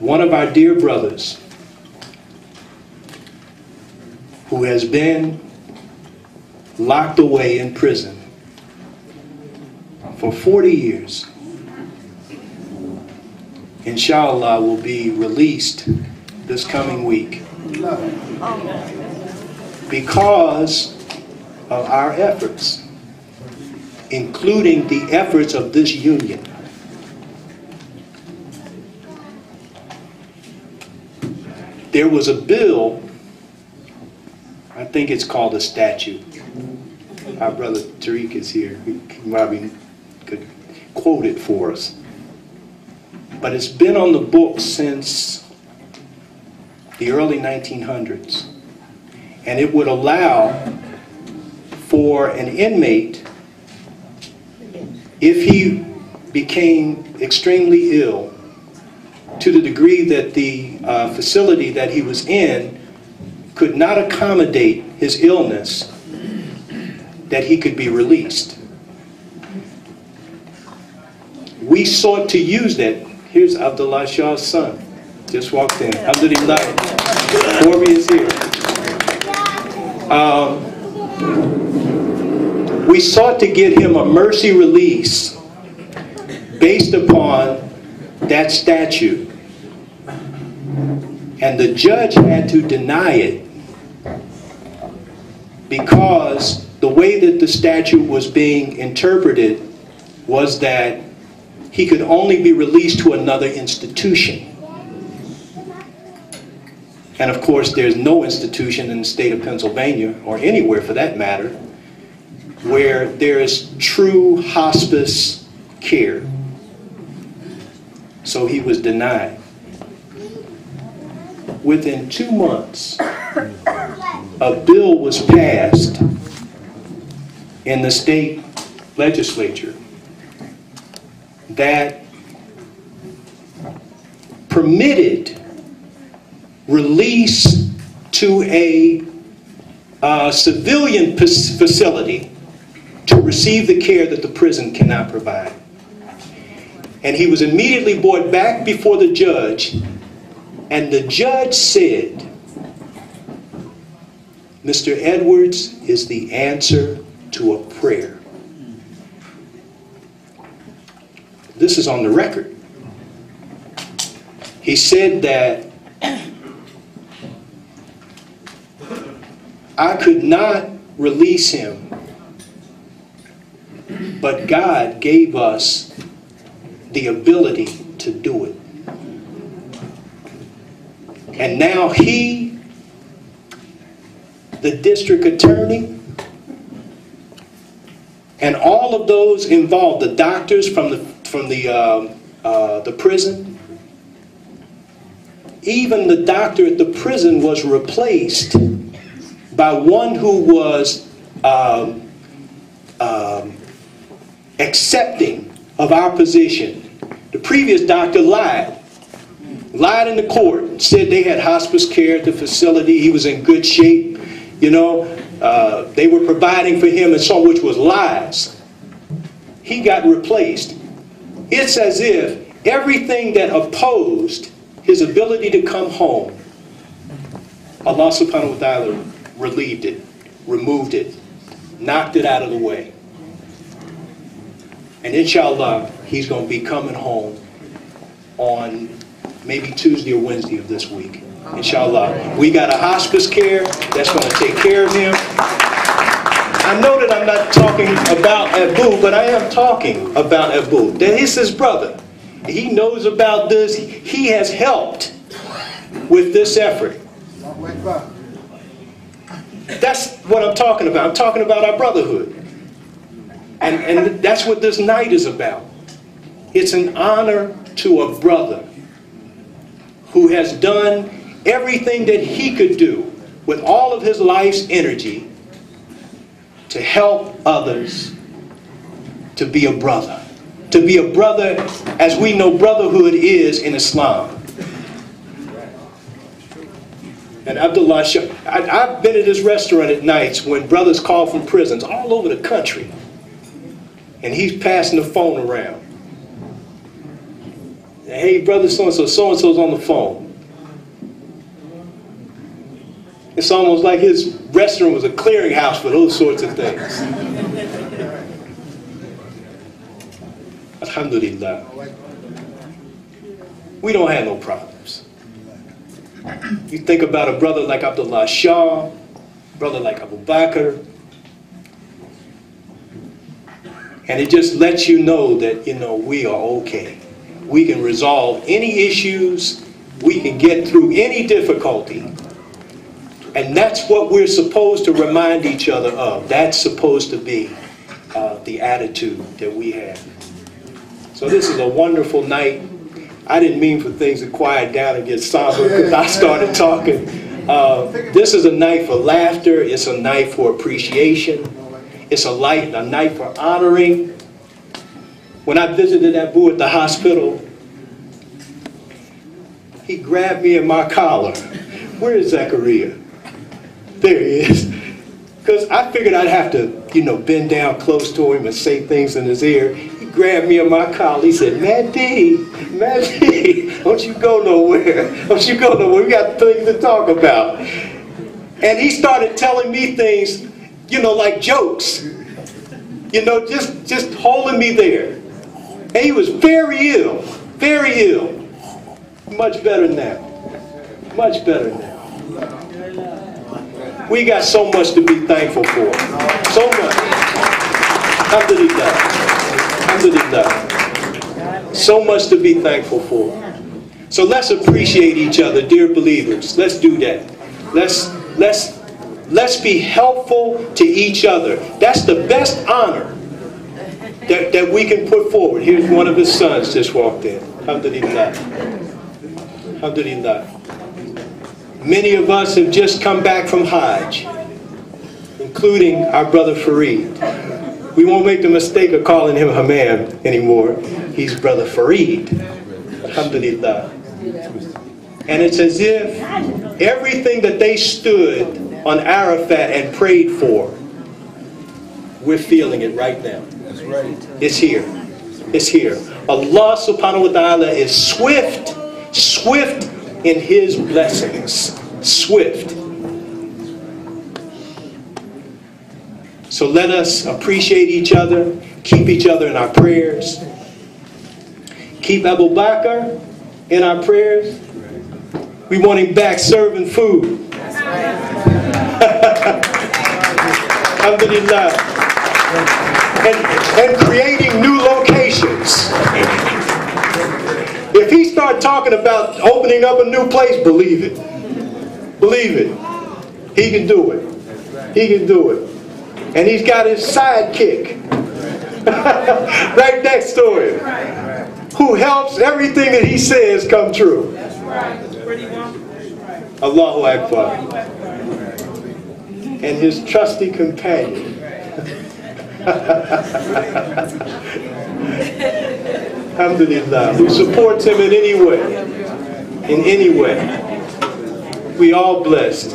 One of our dear brothers who has been locked away in prison for 40 years, inshallah, will be released this coming week because of our efforts, including the efforts of this union. There was a bill, I think it's called a statute. Our brother Tariq is here. He probably could quote it for us. But it's been on the books since the early 1900s. And it would allow for an inmate, if he became extremely ill, to the degree that the facility that he was in could not accommodate his illness, that he could be released. We sought to use that. Here's Abdullah Shah's son, just walked in. Alhamdulillah, Corby is here. We sought to get him a mercy release based upon that statute, and the judge had to deny it because the way that the statute was being interpreted was that he could only be released to another institution. And of course, there's no institution in the state of Pennsylvania, or anywhere for that matter, where there's true hospice care. So he was denied. Within 2 months, a bill was passed in the state legislature that permitted release to a civilian facility to receive the care that the prison cannot provide. And he was immediately brought back before the judge, and the judge said, Mr. Edwards is the answer to a prayer. This is on the record. He said that I could not release him, but God gave us the ability to do it. And now he, the district attorney, and all of those involved, the doctors from the prison, even the doctor at the prison was replaced by one who was accepting of our position. The previous doctor lied in the court, said they had hospice care at the facility, he was in good shape, you know, they were providing for him and so on, which was lies. He got replaced. It's as if everything that opposed his ability to come home, Allah subhanahu wa ta'ala relieved it, removed it, knocked it out of the way. And inshallah, he's going to be coming home on maybe Tuesday or Wednesday of this week. Inshallah. We got a hospice care that's going to take care of him. I know that I'm not talking about Abu, but I am talking about Abu. That is his brother. He knows about this. He has helped with this effort. That's what I'm talking about. I'm talking about our brotherhood. And that's what this night is about. It's an honor to a brother who has done everything that he could do with all of his life's energy to help others to be a brother. To be a brother as we know brotherhood is in Islam. And Abdullah Shah, I've been at his restaurant at nights when brothers call from prisons all over the country. And he's passing the phone around. Hey, brother so-and-so's on the phone. It's almost like his restaurant was a clearinghouse for those sorts of things. Alhamdulillah. We don't have no problems. You think about a brother like Abdullah Shah, brother like Abu Bakr, and it just lets you know that, we are okay. We can resolve any issues. We can get through any difficulty. And that's what we're supposed to remind each other of. That's supposed to be the attitude that we have. So this is a wonderful night. I didn't mean for things to quiet down and get somber because I started talking. This is a night for laughter. It's a night for appreciation. It's a night for honoring. When I visited Abu at the hospital, he grabbed me in my collar. Where is Zachariah? There he is. Because I figured I'd have to, bend down close to him and say things in his ear. He grabbed me in my collar. He said, Maddie, don't you go nowhere. Don't you go nowhere. We got things to talk about. And he started telling me things, like jokes. Just holding me there. And he was very ill. Very ill. Much better now. Much better now. We got so much to be thankful for. So much. Alhamdulillah. Alhamdulillah. So much to be thankful for. So let's appreciate each other, dear believers. Let's do that. Let's be helpful to each other. That's the best honor that we can put forward. Here's one of his sons just walked in. Alhamdulillah. Alhamdulillah. Many of us have just come back from Hajj, including our brother Fareed. We won't make the mistake of calling him Hammam anymore. He's brother Fareed. Alhamdulillah. And it's as if everything that they stood on Arafat and prayed for, we're feeling it right now. It's here. It's here. Allah subhanahu wa ta'ala is swift in his blessings. Swift. So let us appreciate each other, keep each other in our prayers. Keep Abu Bakr in our prayers. We want him back serving food. Alhamdulillah. And creating new locations. If he start talking about opening up a new place, believe it. Believe it. He can do it. He can do it. And he's got his sidekick right next to him, who helps everything that he says come true. Allahu Akbar. And his trusty companion. Alhamdulillah, who supports him in any way. In any way. We all blessed.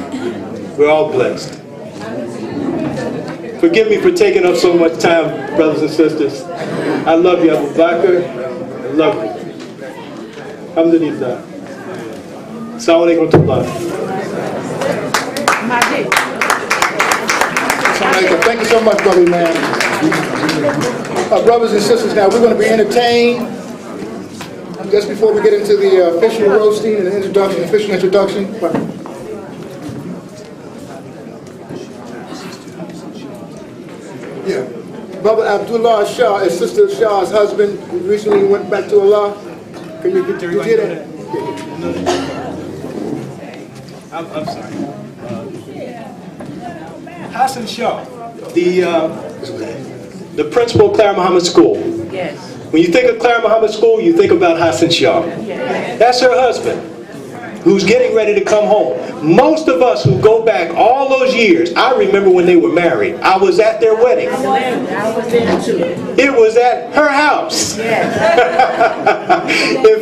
We're all blessed. Forgive me for taking up so much time, brothers and sisters. I love you, Abu Bakr. I love you. Alhamdulillah. Assalamu alaikum wa rahmatullah. Thank you so much, brother man. Brothers and sisters, now we're going to be entertained. Just before we get into the official roasting and introduction, official introduction. Yeah. Brother Abdullah Shah is Sister Shah's husband, who recently went back to Allah. Can you hear that? I'm sorry. Hassan Shah, the principal of Clara Muhammad School. Yes. When you think of Clara Muhammad School, you think about Hassan Shah. Yes. That's her husband. who's getting ready to come home. Most of us who go back all those years, I remember when they were married. I was at their wedding. I was there too. It was at her house. In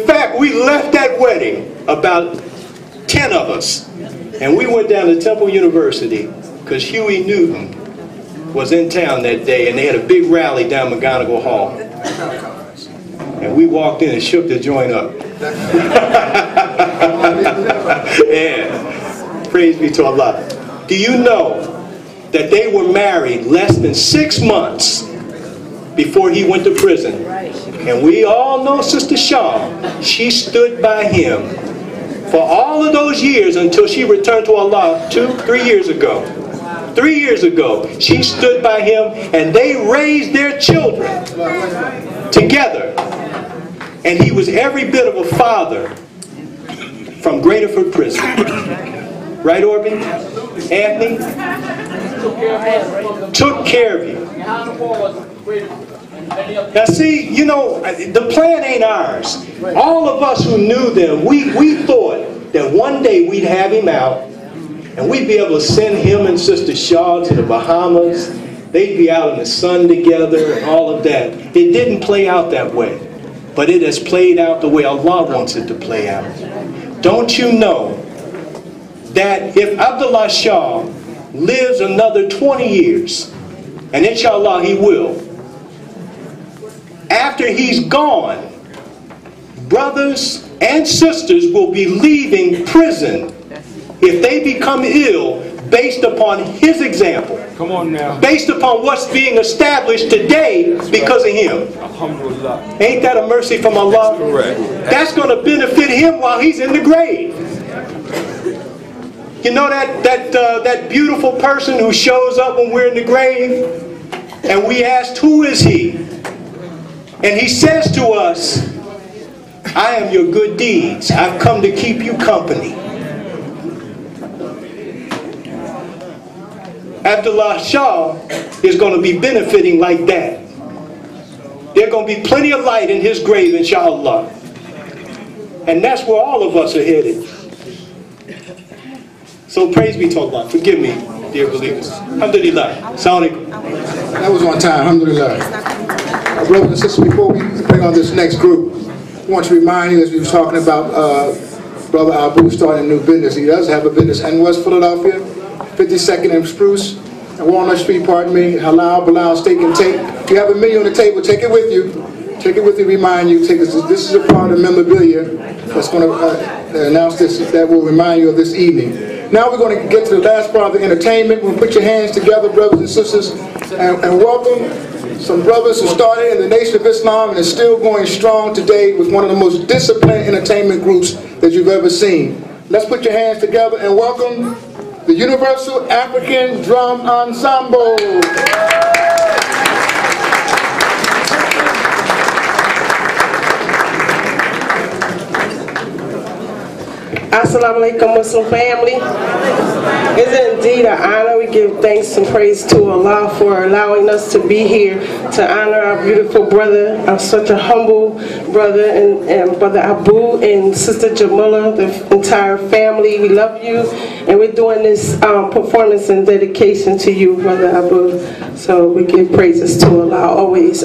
fact, we left that wedding, about 10 of us, and we went down to Temple University because Huey Newton was in town that day, and they had a big rally down McGonigal Hall. And we walked in and shook the joint up. Yeah. Praise be to Allah. Do you know that they were married less than 6 months before he went to prison? And we all know Sister Shaw. She stood by him for all of those years until she returned to Allah 3 years ago. 3 years ago, she stood by him, and they raised their children together. And he was every bit of a father from Graterford Prison. Right, Orby? Anthony? Took care of you. Now see, you know, the plan ain't ours. All of us who knew them, we thought that one day we'd have him out, and we'd be able to send him and Sister Shaw to the Bahamas. They'd be out in the sun together and all of that. It didn't play out that way. But it has played out the way Allah wants it to play out. Don't you know that if Abdullah Shah lives another 20 years, and inshallah he will, after he's gone, brothers and sisters will be leaving prison if they become ill based upon his example. Come on now. Based upon what's being established today because of him. Alhamdulillah. Ain't that a mercy from Allah? That's correct. That's going to benefit him while he's in the grave. You know that beautiful person who shows up when we're in the grave, and we asked, who is he? And he says to us, I am your good deeds. I've come to keep you company. Abdullah Shah is going to be benefiting like that. There's going to be plenty of light in his grave, inshallah. And that's where all of us are headed. So praise be to Allah. Forgive me, dear believers. Alhamdulillah. Assalamu alaikum. That was on time. Alhamdulillah. Brothers and sisters, before we bring on this next group, I want to remind you, as we were talking about Brother Abu starting a new business. He does have a business in West Philadelphia, 52nd and Spruce, and Walnut Street, pardon me, Halal, Bilal, Steak and Tape. If you have a menu on the table, take it with you. Take it with you, remind you. This is a part of memorabilia that's going to announce this, that will remind you of this evening. Now we're going to get to the last part of the entertainment. We'll put your hands together, brothers and sisters, and welcome some brothers who started in the Nation of Islam and is still going strong today with one of the most disciplined entertainment groups that you've ever seen. Let's put your hands together and welcome the Universal African Drum Ensemble. Assalamu alaikum, Muslim family. It's indeed an honor. We give thanks and praise to Allah for allowing us to be here to honor our beautiful brother, such a humble brother, and Brother Abu and Sister Jamila, the entire family. We love you, and we're doing this performance in dedication to you, Brother Abu. So we give praises to Allah always.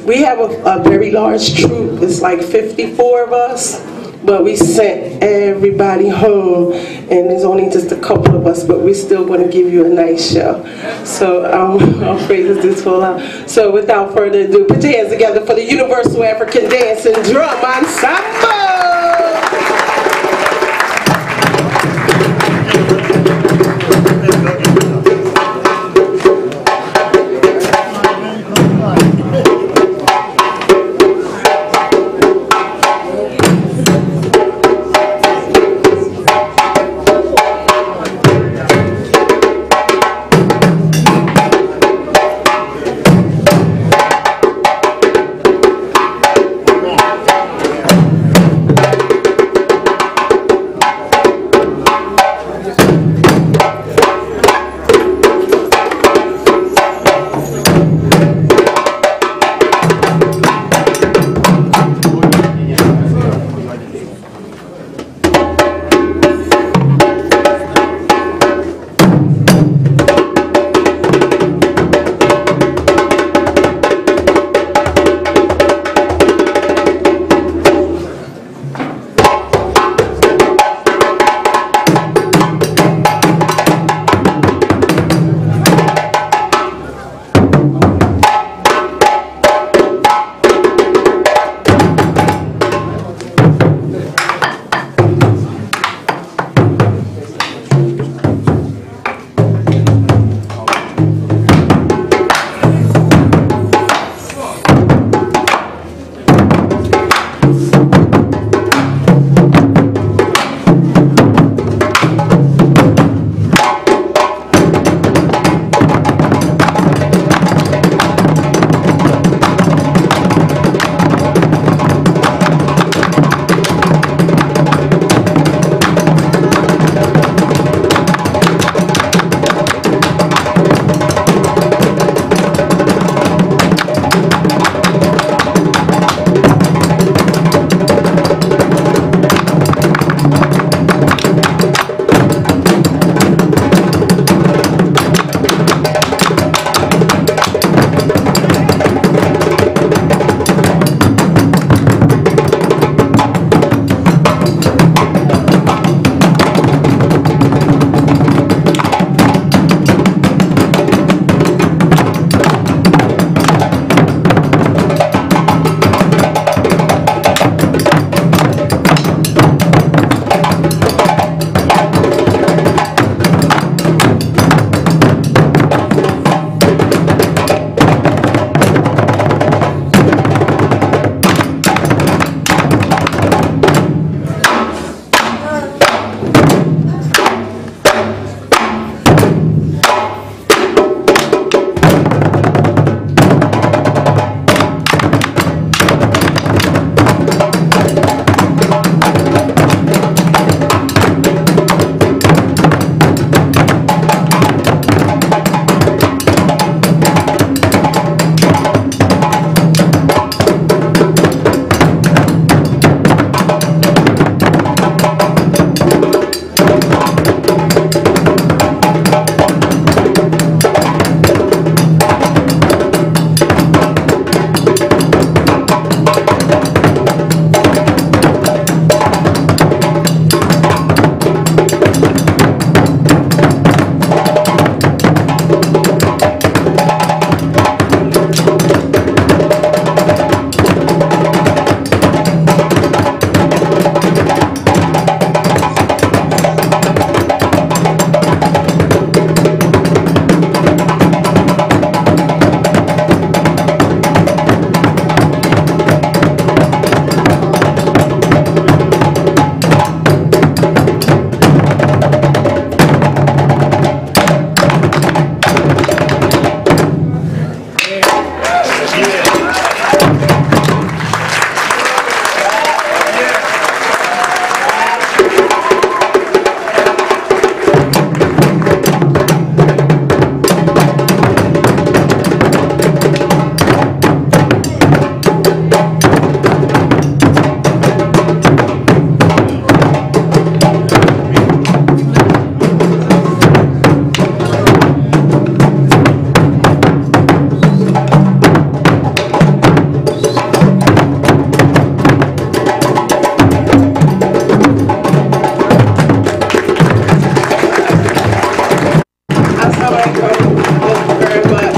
We have a very large troop. It's like 54 of us. But we sent everybody home, and there's only just a couple of us, but we're still going to give you a nice show. So I'll praise this for Allah. So without further ado, put your hands together for the Universal African Dance and Drum Ensemble. Thank you very much.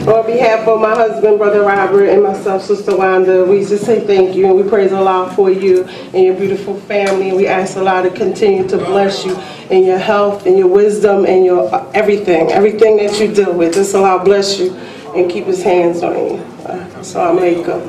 On behalf of my husband, Brother Robert, and myself, Sister Wanda, we just say thank you, and we praise Allah for you and your beautiful family. We ask Allah to continue to bless you in your health and your wisdom and your everything that you deal with. Just Allah bless you and keep His hands on you. Assalamu alaikum.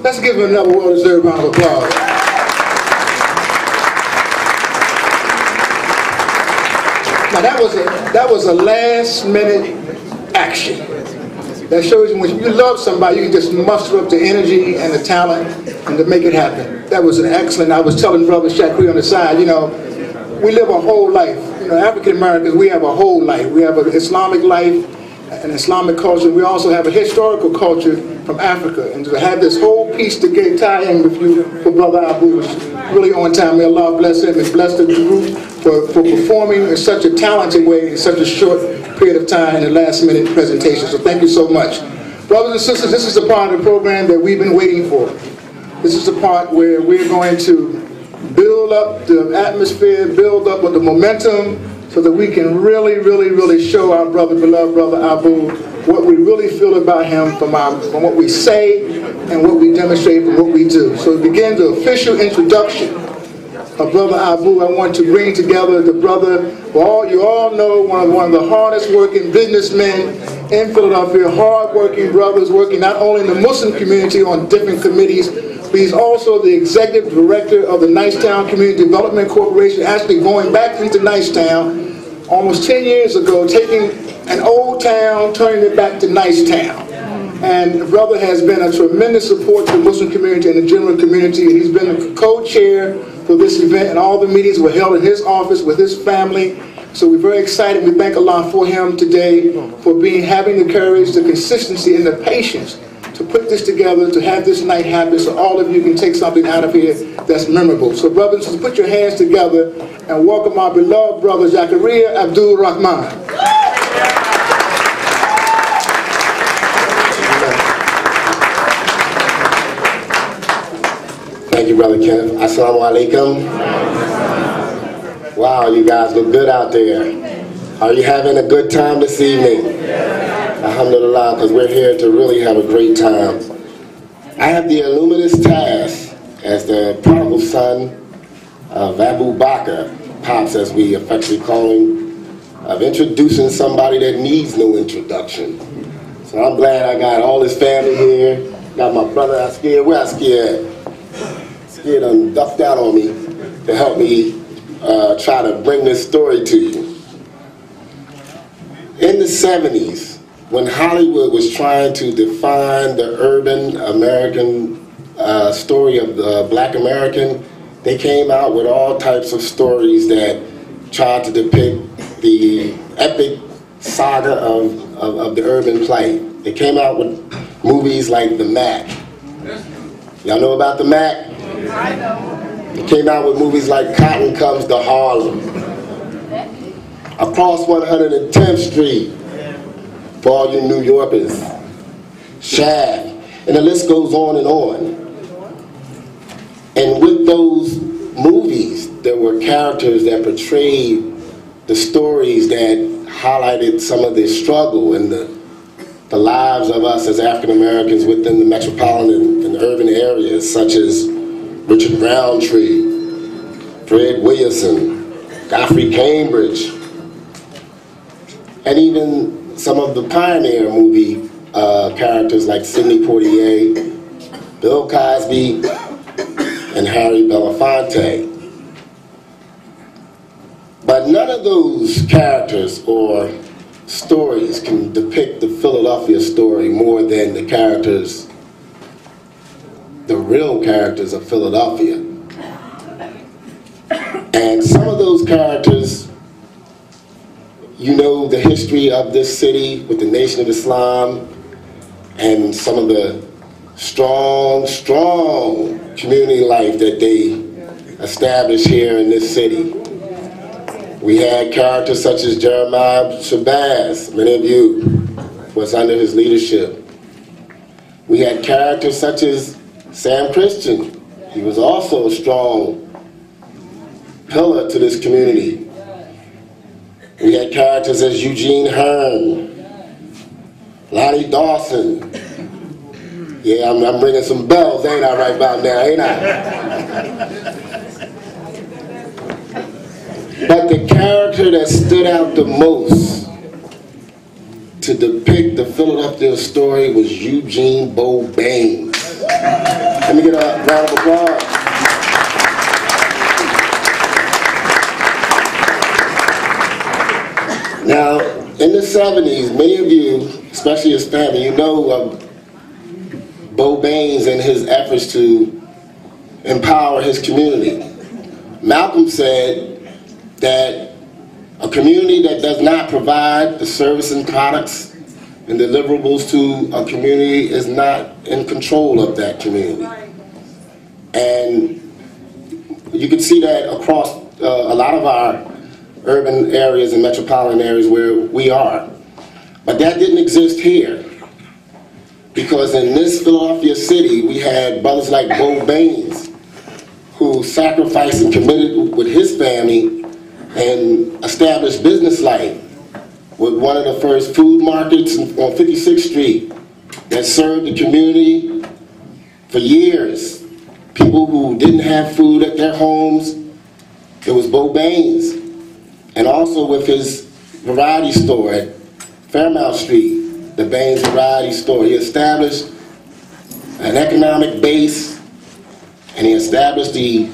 Let's give him another well-deserved round of applause. Now that was a last-minute action. That shows you when you love somebody, you can just muster up the energy and the talent and to make it happen. That was an excellent. I was telling Brother Shakri on the side, you know, we live a whole life. You know, African Americans, we have a whole life. We have an Islamic life, an Islamic culture. We also have a historical culture from Africa. And to have this whole piece to get tie in with you for Brother Abu was really on time. May Allah bless him and bless the group for performing in such a talented way in such a short period of time in the last minute presentation. So thank you so much. Brothers and sisters, this is the part of the program that we've been waiting for. This is the part where we're going to build up the atmosphere, build up with the momentum so that we can really show our beloved brother Abu what we really feel about him from what we say and what we demonstrate from what we do. So to begin the official introduction of Brother Abu, I want to bring together the brother, you all know, one of the hardest working businessmen in Philadelphia, hard-working brothers working not only in the Muslim community on different committees, but he's also the executive director of the Nicetown Community Development Corporation, actually going back into Nicetown almost 10 years ago, taking an old town, turning it back to Nicetown. And the brother has been a tremendous support to the Muslim community and the general community, and he's been the co-chair for this event, and all the meetings were held in his office with his family. So we're very excited. We thank Allah for him today, for having the courage, the consistency, and the patience to put this together, to have this night happen, so all of you can take something out of here that's memorable. So brothers, just put your hands together and welcome our beloved brother, Zakaria Abdul Rahman. Thank you, Brother Kenneth. Assalamu alaikum. Wow, you guys look good out there. Are you having a good time this evening? Alhamdulillah, because we're here to really have a great time. I have the illuminous task as the prodigal son of Abu Bakr, Pops as we affectionately call him, of introducing somebody that needs no introduction. So I'm glad I got all his family here. Got my brother Askir. Where Askir at? Askir done ducked out on me to help me try to bring this story to you. In the 70s, when Hollywood was trying to define the urban American story of the Black American, they came out with all types of stories that tried to depict the epic saga of the urban plight. They came out with movies like The Mac. Y'all know about The Mac? I know. They came out with movies like Cotton Comes to Harlem, Across 110th Street, for all you New Yorkers, Shaft, and the list goes on and on. And with those movies, there were characters that portrayed the stories that highlighted some of the struggle and the lives of us as African Americans within the metropolitan and urban areas, such as Richard Roundtree, Fred Williamson, Godfrey Cambridge, and even some of the pioneer movie characters like Sidney Poitier, Bill Cosby, and Harry Belafonte. But none of those characters or stories can depict the Philadelphia story more than the characters, the real characters of Philadelphia. And some of those characters, you know the history of this city with the Nation of Islam and some of the strong community life that they established here in this city. We had characters such as Jeremiah Shabazz, many of you was under his leadership. We had characters such as Sam Christian. He was also a strong pillar to this community. We had characters as Eugene Hearn, Lonnie Dawson. Yeah, I'm ringing some bells, ain't I, right about now, ain't I? But the character that stood out the most to depict the Philadelphia story was Eugene Bo Baynes. Let me get a round of applause. Now, in the 70s, many of you, especially his family, you know of Bo Baynes and his efforts to empower his community. Malcolm said that a community that does not provide the service and products and deliverables to a community is not in control of that community. And you can see that across a lot of our urban areas and metropolitan areas where we are. But that didn't exist here. Because in this Philadelphia city, we had brothers like Bo Baynes, who sacrificed and committed with his family and established business life with one of the first food markets on 56th Street that served the community for years. People who didn't have food at their homes, it was Bo Baynes. And also with his variety store at Fairmount Street, the Baynes Variety Store. He established an economic base, and he established the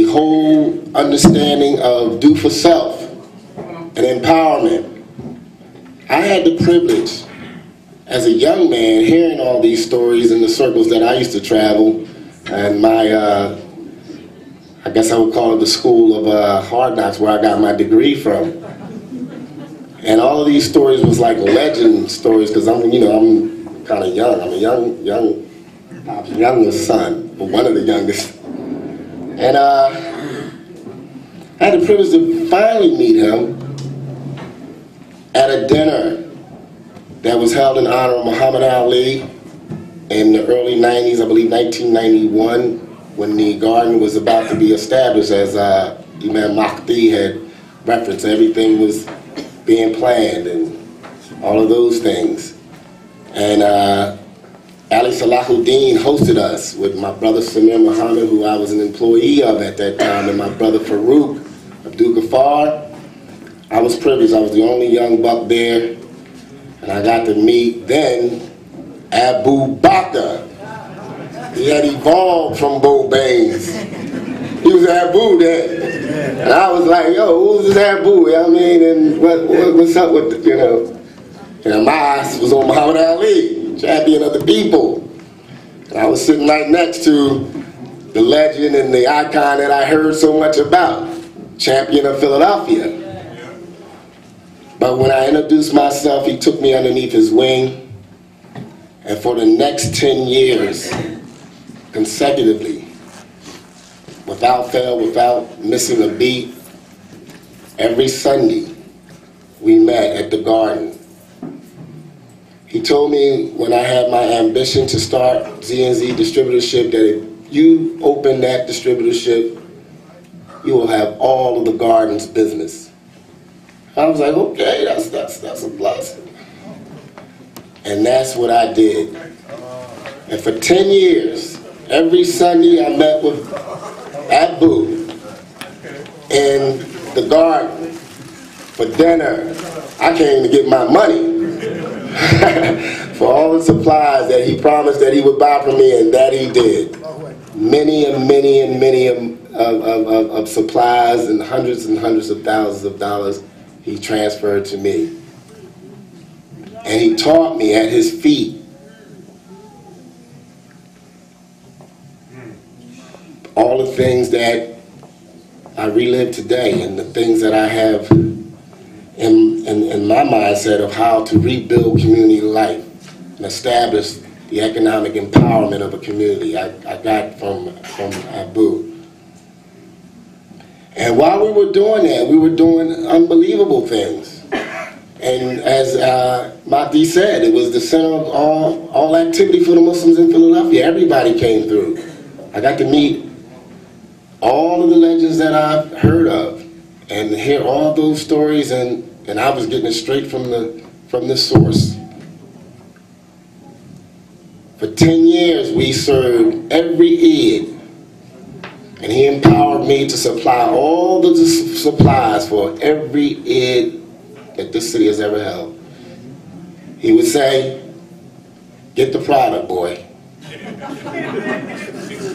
whole understanding of do for self and empowerment. I had the privilege as a young man hearing all these stories in the circles that I used to travel, and my I guess I would call it the school of hard knocks, where I got my degree from. And all of these stories was like legend stories, because I'm kind of young. I'm a youngest son, but one of the youngest. And I had the privilege to finally meet him at a dinner that was held in honor of Muhammad Ali in the early 90s, I believe 1991, when the garden was about to be established, as Imam Mahdi had referenced. Everything was being planned and all of those things. And Ali Salahuddin hosted us with my brother Samir Muhammad, who I was an employee of at that time, and my brother Farouk Abdul Ghaffar. I was privileged. I was the only young buck there, and I got to meet then Abu Bakr. He had evolved from Bo Baynes. He was Abu then. And I was like, yo, who's this Abu? You know what I mean? And what's up with, my eyes was on Muhammad Ali, champion of the people. And I was sitting right next to the legend and the icon that I heard so much about, champion of Philadelphia. But when I introduced myself, he took me underneath his wing. And for the next 10 years, consecutively, without fail, without missing a beat, every Sunday we met at the garden. He told me when I had my ambition to start Z&Z distributorship that if you open that distributorship, you will have all of the garden's business. I was like, okay, that's a blessing. And that's what I did. And for 10 years, every Sunday I met with Abu in the garden for dinner. I came to get my money for all the supplies that he promised that he would buy from me, and that he did. Many of supplies and hundreds of thousands of dollars he transferred to me. And he taught me at his feet all the things that I relive today, and the things that I have in my mindset of how to rebuild community life and establish the economic empowerment of a community. I got from Abu. And while we were doing that, we were doing unbelievable things. And as Mahdi said, it was the center of all activity for the Muslims in Philadelphia. Everybody came through. I got to meet all of the legends that I've heard of and hear all those stories, and I was getting it straight from the source. For 10 years, we served every Eid, and he empowered me to supply all the supplies for every Eid that this city has ever held. He would say, "Get the product, boy."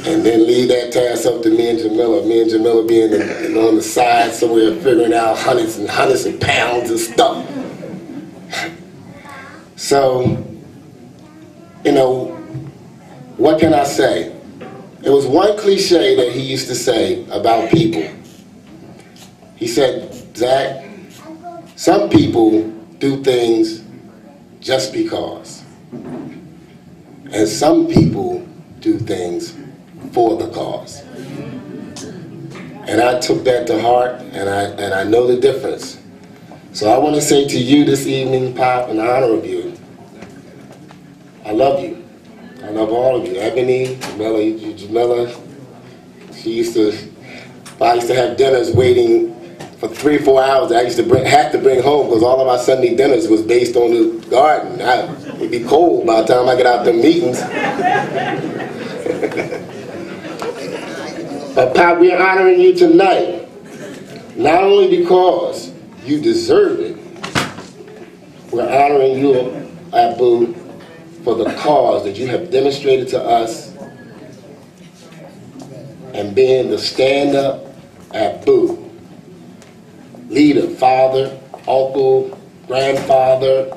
And then leave that task up to me and Jamila. Me and Jamila being on the side somewhere figuring out hundreds and hundreds of pounds of stuff. So, you know, what can I say? It was one cliche that he used to say about people. He said, "Zach, some people do things just because. And some people do things for the cause." And I took that to heart, and I know the difference. So I want to say to you this evening, Pop, in honor of you, I love you. I love all of you. Ebony, Jamila, I used to have dinners waiting for 3 or 4 hours that I used to have to bring home because all of my Sunday dinners was based on the garden. It'd be cold by the time I get out the meetings. But Pop, we're honoring you tonight, not only because you deserve it, we're honoring you, Abu, for the cause that you have demonstrated to us and being the stand-up Abu, leader, father, uncle, grandfather,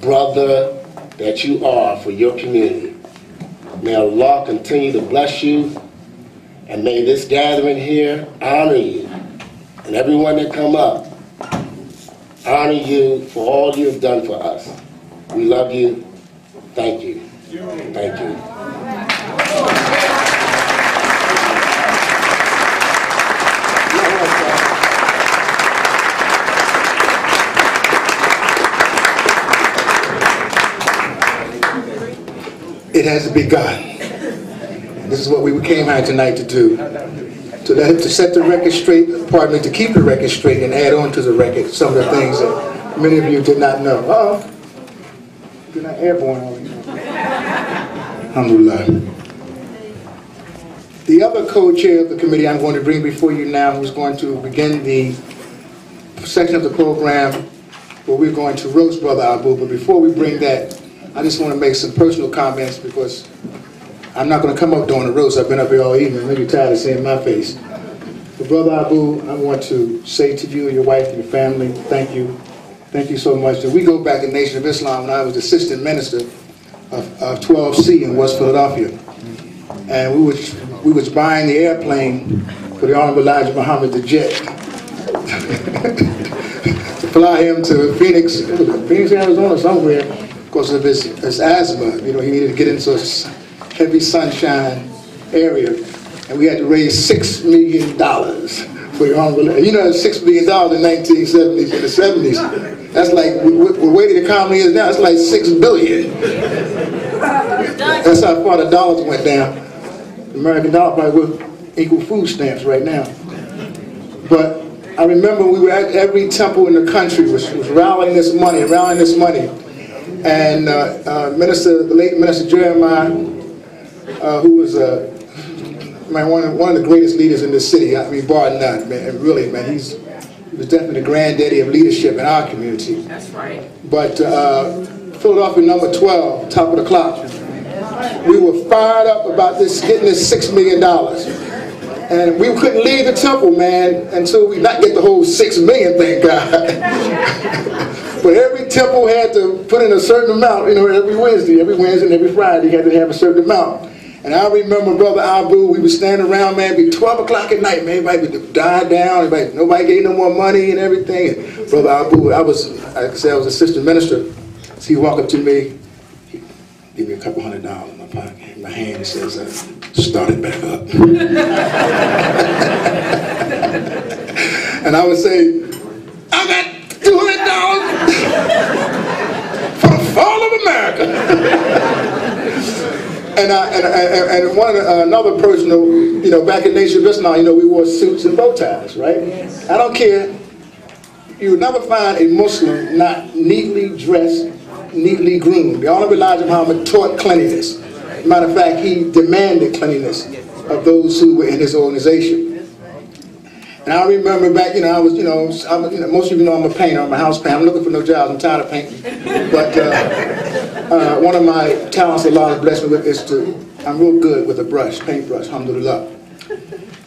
brother that you are for your community. May Allah continue to bless you, and may this gathering here honor you, and everyone that come up honor you for all you have done for us. We love you. Thank you. Thank you. It has begun. This is what we came here tonight to do. To set the record straight, pardon me, to keep the record straight and add on to the record some of the things that many of you did not know. Uh-oh. You're not airborne already. Alhamdulillah. The other co-chair of the committee I'm going to bring before you now, who's going to begin the section of the program where we're going to roast Brother Abu. But before we bring that, I just want to make some personal comments because I'm not going to come up during the roast. I've been up here all evening. I'm really tired of seeing my face. But Brother Abu, I want to say to you and your wife and your family, thank you. Thank you so much. We go back to the Nation of Islam when I was the assistant minister of 12C in West Philadelphia. And we was buying the airplane for the Honorable Elijah Muhammad, the jet, to fly him to Phoenix, Arizona somewhere, because of his asthma. You know, he needed to get into a heavy sunshine area. And we had to raise $6 million for your Honorable. You know, $6 million in the 1970s and the 70s. That's like, with the way the economy is now, it's like $6 billion. That's how far the dollars went down. The American dollar probably would equal food stamps right now. But I remember we were at every temple in the country was rallying this money. And the late Minister Jeremiah, who was one of the greatest leaders in this city, I mean, bar none, man, really, man, he was definitely the granddaddy of leadership in our community. That's right. But Philadelphia number 12, top of the clock, we were fired up about getting this $6 million. And we couldn't leave the temple, man, until we not get the whole $6 million, thank God. But every temple had to put in a certain amount, you know, every Wednesday and every Friday, you had to have a certain amount. And I remember Brother Abu, we would stand around, man, it'd be 12 o'clock at night, man, everybody would die down, nobody gave no more money and everything. And Brother Abu, like I said, I was assistant minister. So he walked up to me, give me a couple $100 in my pocket. My hand says, start it back up. And I would say, I got $200 for the fall of America. And another personal, back in Nation of Islam, we wore suits and bow ties, right? Yes. I don't care. You would never find a Muslim not neatly dressed, neatly groomed. The Honorable Elijah Muhammad taught cleanliness. Matter of fact, he demanded cleanliness of those who were in his organization. And I remember back, most of you know I'm a painter, I'm a house painter. I'm looking for no jobs, I'm tired of painting. But one of my talents Allah has blessed me with is I'm real good with a brush, paintbrush, alhamdulillah.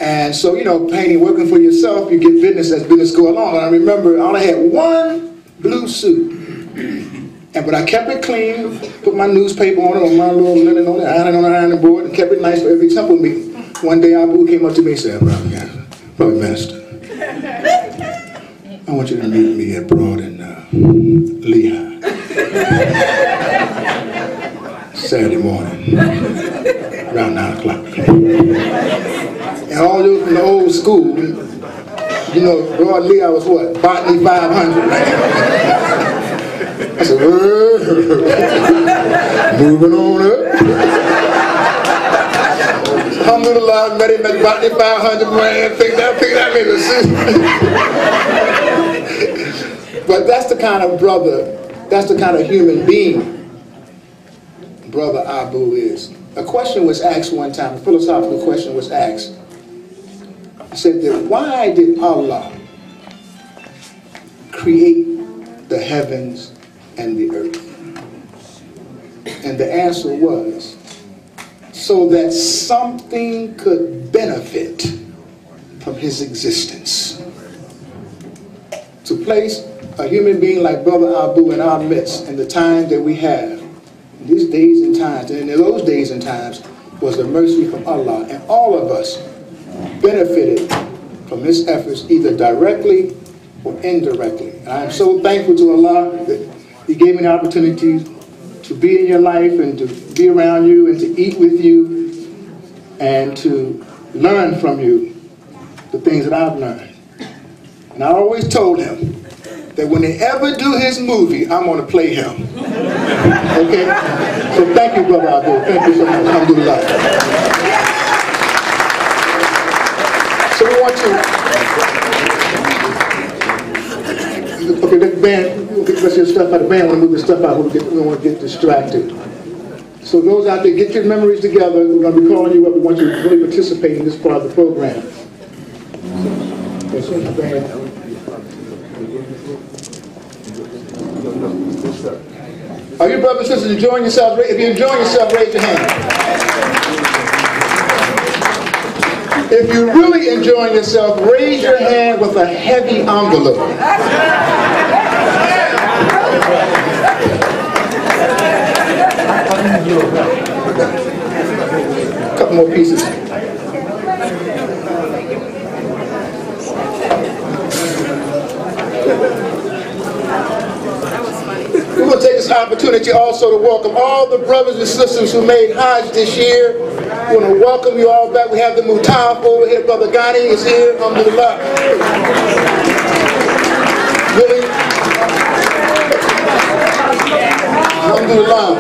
And so, painting, working for yourself, you get business as business go along. And I remember I only had one blue suit. But I kept it clean, put my newspaper on it, on my little linen on it, iron on the ironing board, and kept it nice for every temple meeting. One day Abu came up to me and said, Brother Minister, I want you to meet me at Broad and Lehigh. Saturday morning, around 9 o'clock. And all you from the old school, Broad and Lehigh was what? Botany 500, right? I said, moving on up. Alhamdulillah, I met him at Botany 500, man. Think that made a sense. But that's the kind of brother, that's the kind of human being Brother Abu is. A question was asked one time, a philosophical question was asked. He said that why did Allah create the heavens and the earth? And the answer was, so that something could benefit from his existence. To place a human being like Brother Abu in our midst in the time that we have, these days and times, and in those days and times, was the mercy from Allah. And all of us benefited from his efforts either directly or indirectly. And I am so thankful to Allah that he gave me the opportunity to be in your life and to be around you and to eat with you and to learn from you the things that I've learned. And I always told him that when they ever do his movie, I'm going to play him. Okay? So thank you, Brother Abu. Thank you so much. Alhamdulillah. So we want to... Okay, the band, let's get stuff out. The band want to move the stuff out. We don't want to get distracted. So those out there, get your memories together. We're going to be calling you up. We want you to really participate in this part of the program. Okay, so the band. Are you brothers and sisters enjoying yourselves? If you're enjoying yourself, raise your hand. If you're really enjoying yourself, raise your hand with a heavy envelope. A couple more pieces. We're going to take this opportunity also to welcome all the brothers and sisters who made Hajj this year. We want to welcome you all back. We have the Mutaf over here. Brother Ghani is here. Alhamdulillah. Really? Alhamdulillah.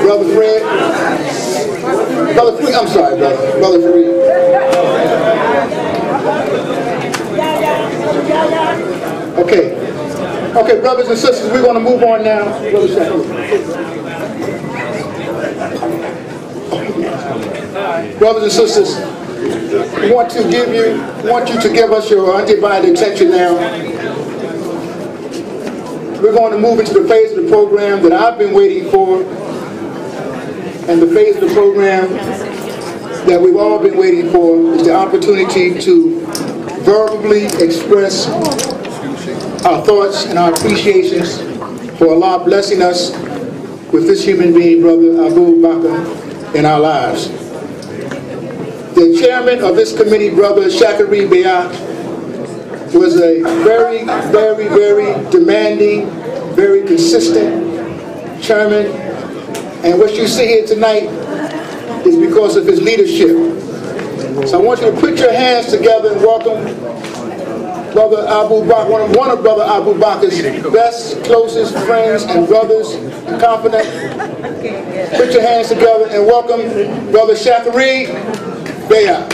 Brother Fred. Brother Fred. I'm sorry, brother. Brother Fred. Okay. Okay, brothers and sisters, we're going to move on now. Brothers and sisters, we want you to give us your undivided attention now. We're going to move into the phase of the program that I've been waiting for, and the phase of the program that we've all been waiting for is the opportunity to verbally express our thoughts and our appreciations for Allah blessing us with this human being, Brother Abu Bakr, in our lives. The chairman of this committee, Brother Shakari Bayat, was a very, very, very demanding, very consistent chairman. And what you see here tonight is because of his leadership. So I want you to put your hands together and welcome Brother Abu Bakr, one of Brother Abu Bakr's best, closest friends and brothers and confidant. Put your hands together and welcome Brother Shakari Baynes.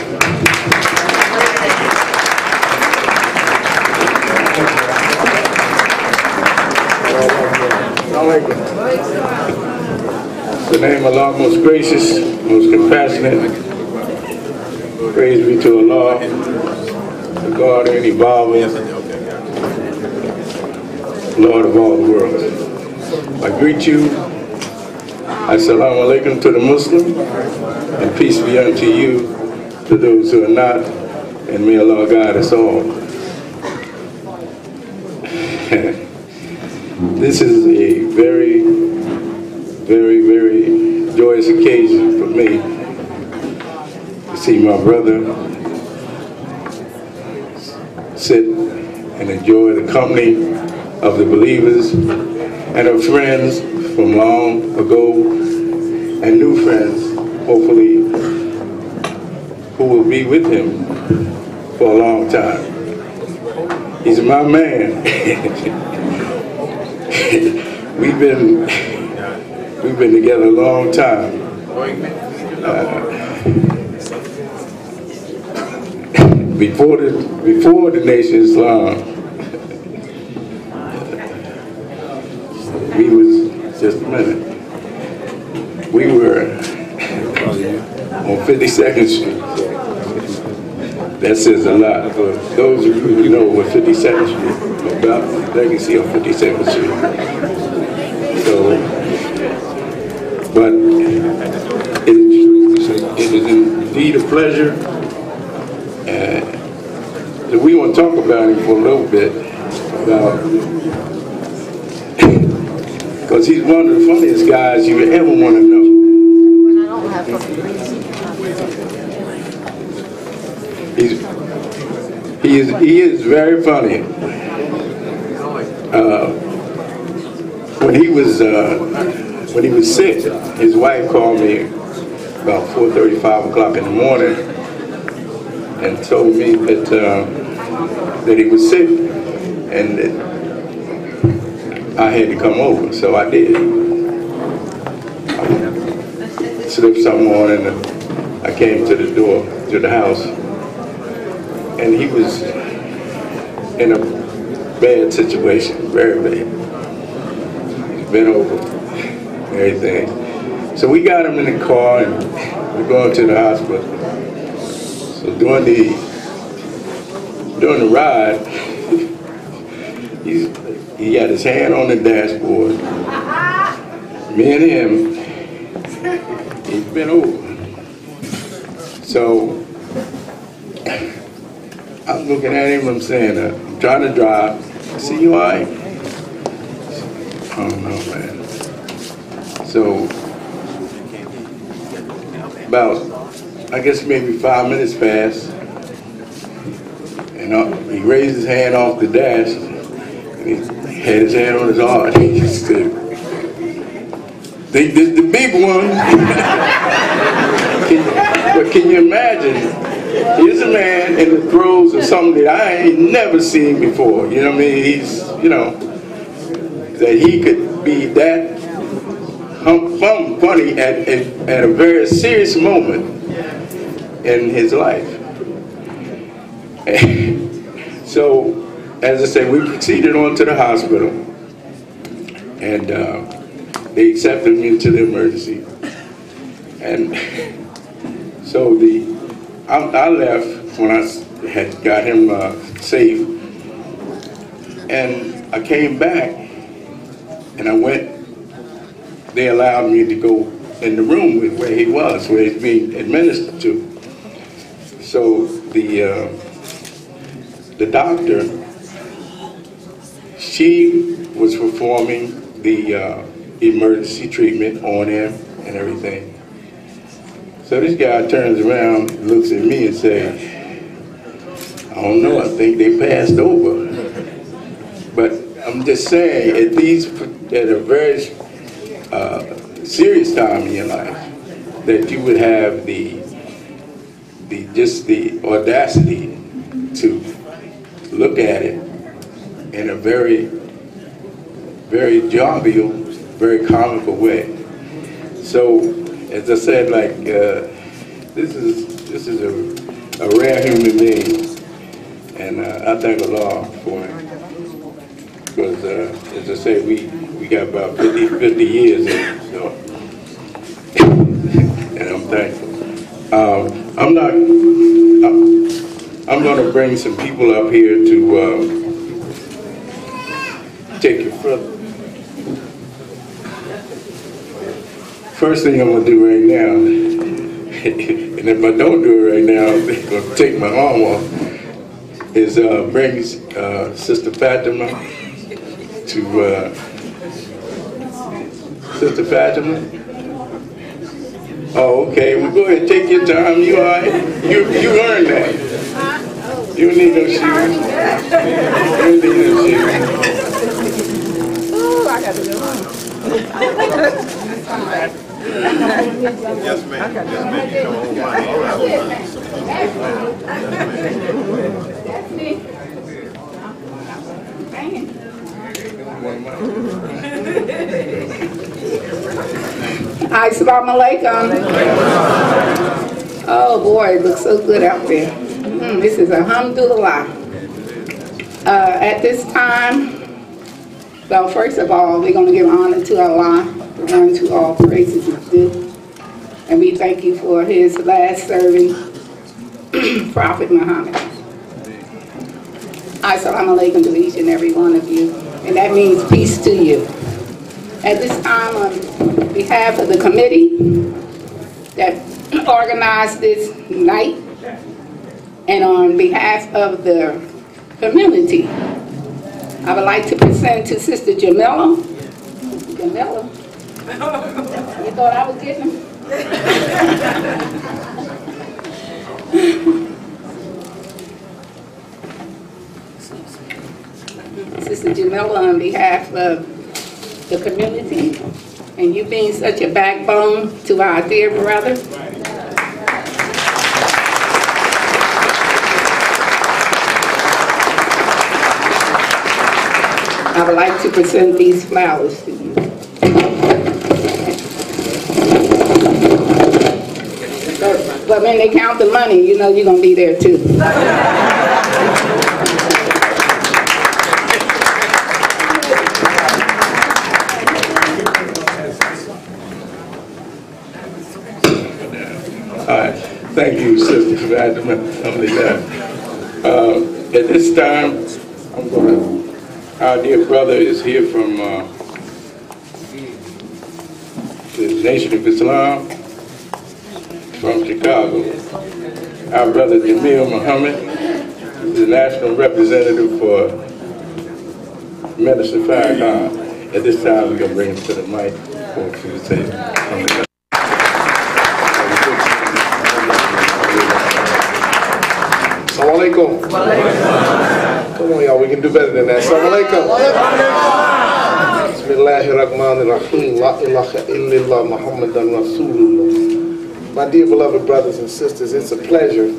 The name of Allah, most gracious, most compassionate. Praise be to Allah, the God and Evolver, Lord of all the world. I greet you. Assalamu alaikum to the Muslim, and peace be unto you, to those who are not, and may Allah guide us all. This is a very, very, very joyous occasion for me to see my brother sit and enjoy the company of the believers and of friends from long ago and new friends, hopefully, who will be with him for a long time. He's my man. We've been together a long time. Before the Nation of Islam, we was, just a minute, we were on 52nd Street. That says a lot for those of you who know what 52nd Street is about. They can see on 52nd Street. So, but it is indeed a pleasure. So we want to talk about him for a little bit, because he's one of the funniest guys you would ever want to know. He is very funny. When he was sick, his wife called me about 4:30, 5 o'clock in the morning, and told me that he was sick and that I had to come over, so I did. I slipped something on and I came to the door, to the house, and he was in a bad situation, very bad. He's been over, everything. So we got him in the car and we're going to the hospital. So during the ride, he had his hand on the dashboard. Me and him, he's been over. So I'm looking at him, I'm saying, I'm trying to drive. I said, you all right? I don't know, man. So about, I guess maybe 5 minutes passed, and he raised his hand off the dash, and he had his hand on his heart. He said, think this is the big one. But can you imagine, here's a man in the throes of something that I ain't never seen before. You know what I mean? He's, you know, that he could be that funny at a very serious moment in his life. So, as I said, we proceeded on to the hospital, and they accepted me into the emergency. And so I left when I had got him safe, and I came back, and I went. They allowed me to go in the room where he was, where he's being administered to. So the doctor, she was performing the emergency treatment on him and everything. So this guy turns around, looks at me and says, I don't know, I think they passed over. But I'm I'm just saying, at a very serious time in your life, that you would have the audacity to look at it in a very, very jovial, very comical way. So, as I said, like this is a rare human being, and I thank Allah for him. Because, as I say, we got about 50 years in it, so, and I'm thankful. I'm going to bring some people up here to take you further. First thing I'm going to do right now, and if I don't do it right now, they're going to take my arm off, is bring Sister Fatima to Sister Fatima. Oh, okay. Well, go ahead. Take your time. You all right? You earned that. You don't need no shoes. You don't need no shoes. Oh, I got to go home. Yes, ma'am. Yes, Assalamu alaikum. Oh boy, it looks so good out there. This is alhamdulillah. At this time, well, first of all, we're going to give honor to Allah, the one to all praises is due. And we thank you for his last serving, Prophet Muhammad. Assalamu alaikum to each and every one of you. And that means peace to you. At this time, on behalf of the committee that organized this night, and on behalf of the community, I would like to present to Sister Jamila. Jamila? You thought I was getting him? Sister Jamila, on behalf of the community, and you being such a backbone to our dear brother. I would like to present these flowers to you. But when they count the money, you know you're going to be there too. Thank you, Sister Fatima. At this time, our dear brother is here from the Nation of Islam, from Chicago. Our brother Jamil Muhammad is the national representative for Minister Farrakhan. At this time, we're going to bring him to the mic for a few seconds. Assalamu alaikum. Come on, y'all, we can do better than that. Assalamu alaikum. Bismillahirrahmanirrahim. La ilaha illallah Muhammadan Rasulullah. My dear beloved brothers and sisters, it's a pleasure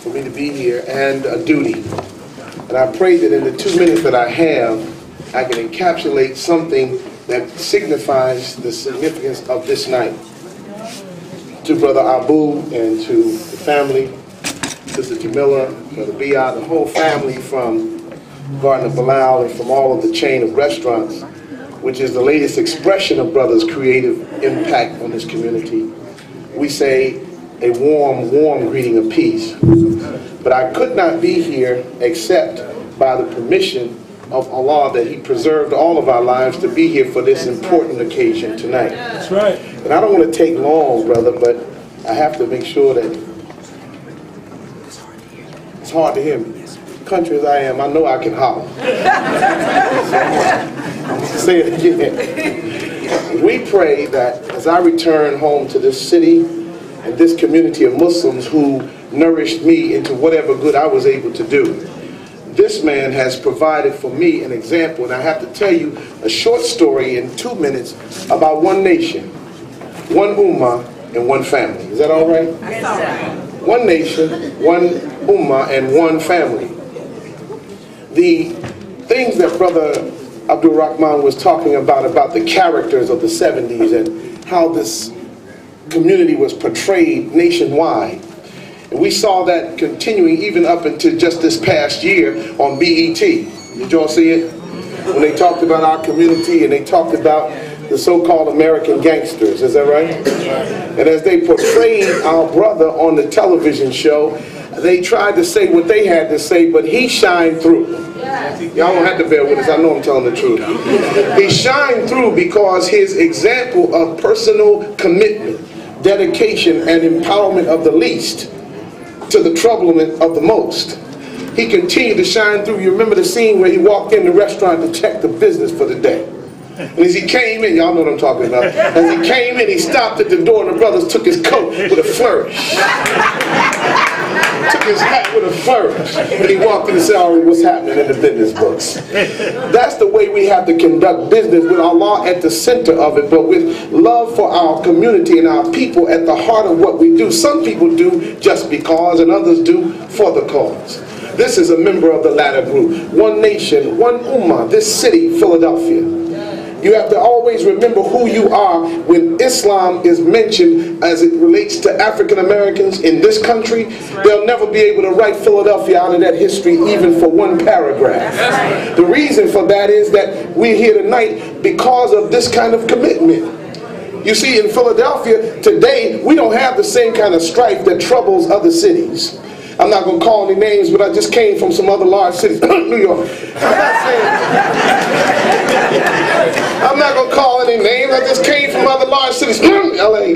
for me to be here and a duty. And I pray that in the 2 minutes that I have, I can encapsulate something that signifies the significance of this night. To Brother Abu and to the family, Sister Jamila, Brother Biat, the whole family from Garden of Bilal and from all of the chain of restaurants, which is the latest expression of Brother's creative impact on this community. We say a warm, warm greeting of peace. But I could not be here except by the permission of Allah that He preserved all of our lives to be here for this important occasion tonight. That's right. And I don't want to take long, brother, but I have to make sure that it's hard to hear me. Country as I am, I know I can holler. Say it again. We pray that as I return home to this city and this community of Muslims who nourished me into whatever good I was able to do, this man has provided for me an example, and I have to tell you a short story in 2 minutes about one nation, one ummah, and one family. Is that all right? One nation, one ummah, and one family. The things that Brother Abdul Rahman was talking about the characters of the 70s and how this community was portrayed nationwide. And we saw that continuing even up into just this past year on BET. Did y'all see it? When they talked about our community and they talked about the so-called American gangsters, is that right? And as they portrayed our brother on the television show, they tried to say what they had to say, but he shined through. Y'all don't have to bear with us, I know I'm telling the truth. He shined through because his example of personal commitment, dedication, and empowerment of the least to the troublement of the most. He continued to shine through. You remember the scene where he walked in the restaurant to check the business for the day. And as he came in, y'all know what I'm talking about. As he came in, he stopped at the door and the brothers took his coat with a flourish. Took his hat with a flourish. And he walked in and said, "All right, what's happening in the business books?" That's the way we have to conduct business, with Allah at the center of it, but with love for our community and our people at the heart of what we do. Some people do just because, and others do for the cause. This is a member of the latter group. One nation, one ummah, this city, Philadelphia. You have to always remember who you are when Islam is mentioned as it relates to African Americans in this country. They'll never be able to write Philadelphia out of that history even for one paragraph. The reason for that is that we're here tonight because of this kind of commitment. You see, in Philadelphia today, we don't have the same kind of strife that troubles other cities. I'm not going to call any names, but I just came from some other large cities. New York. I'm not going to call any names. I just came from other large cities. LA.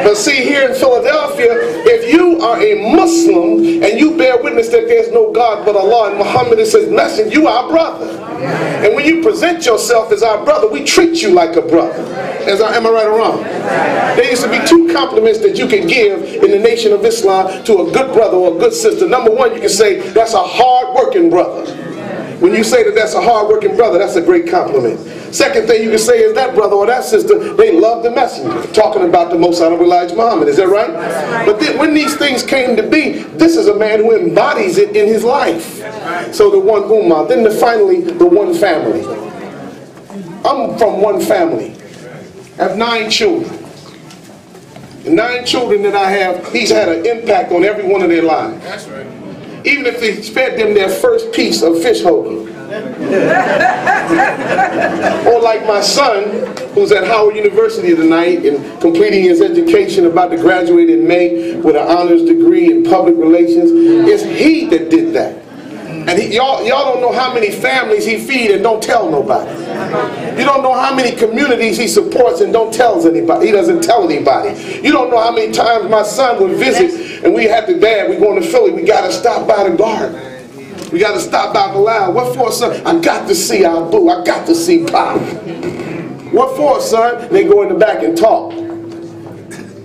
But see, here in Philadelphia, if you are a Muslim and you bear witness that there's no God but Allah and Muhammad is his messenger, you are our brother. And when you present yourself as our brother, we treat you like a brother. Am I right or wrong? There used to be 2 compliments that you could give in the Nation of Islam to a good brother or a good sister. Number 1, you can say, that's a hard-working brother. When you say that that's a hard-working brother, that's a great compliment. Second thing you can say is that brother or that sister, they love the messenger. Talking about the most honorable Elijah Muhammad, is that right? But then when these things came to be, this is a man who embodies it in his life. So the one ummah, then finally the one family. I'm from one family. I have 9 children. The 9 children that I have, he's had an impact on every one of their lives. That's right. Even if he fed them their first piece of fish hoagie. Or like my son, who's at Howard University tonight and completing his education, about to graduate in May with an honors degree in public relations. It's he that did that. And y'all don't know how many families he feeds and don't tell nobody. You don't know how many communities he supports and don't tell anybody. He doesn't tell anybody. You don't know how many times my son would visit and we had to, Dad, we're going to Philly. We got to stop by the garden. We got to stop by Bilal. What for, son? I got to see Abu. I got to see Pop. What for, son? They go in the back and talk.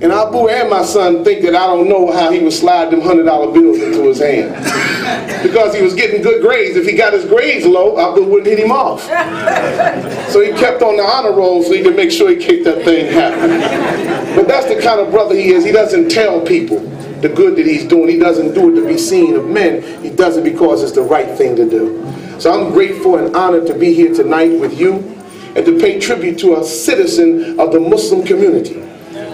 And Abu and my son think that I don't know how he would slide them $100 bills into his hand. Because he was getting good grades. If he got his grades low, Abu wouldn't hit him off. So he kept on the honor roll so he could make sure he kicked that thing happy. But that's the kind of brother he is. He doesn't tell people the good that he's doing. He doesn't do it to be seen of men. He does it because it's the right thing to do. So I'm grateful and honored to be here tonight with you and to pay tribute to a citizen of the Muslim community,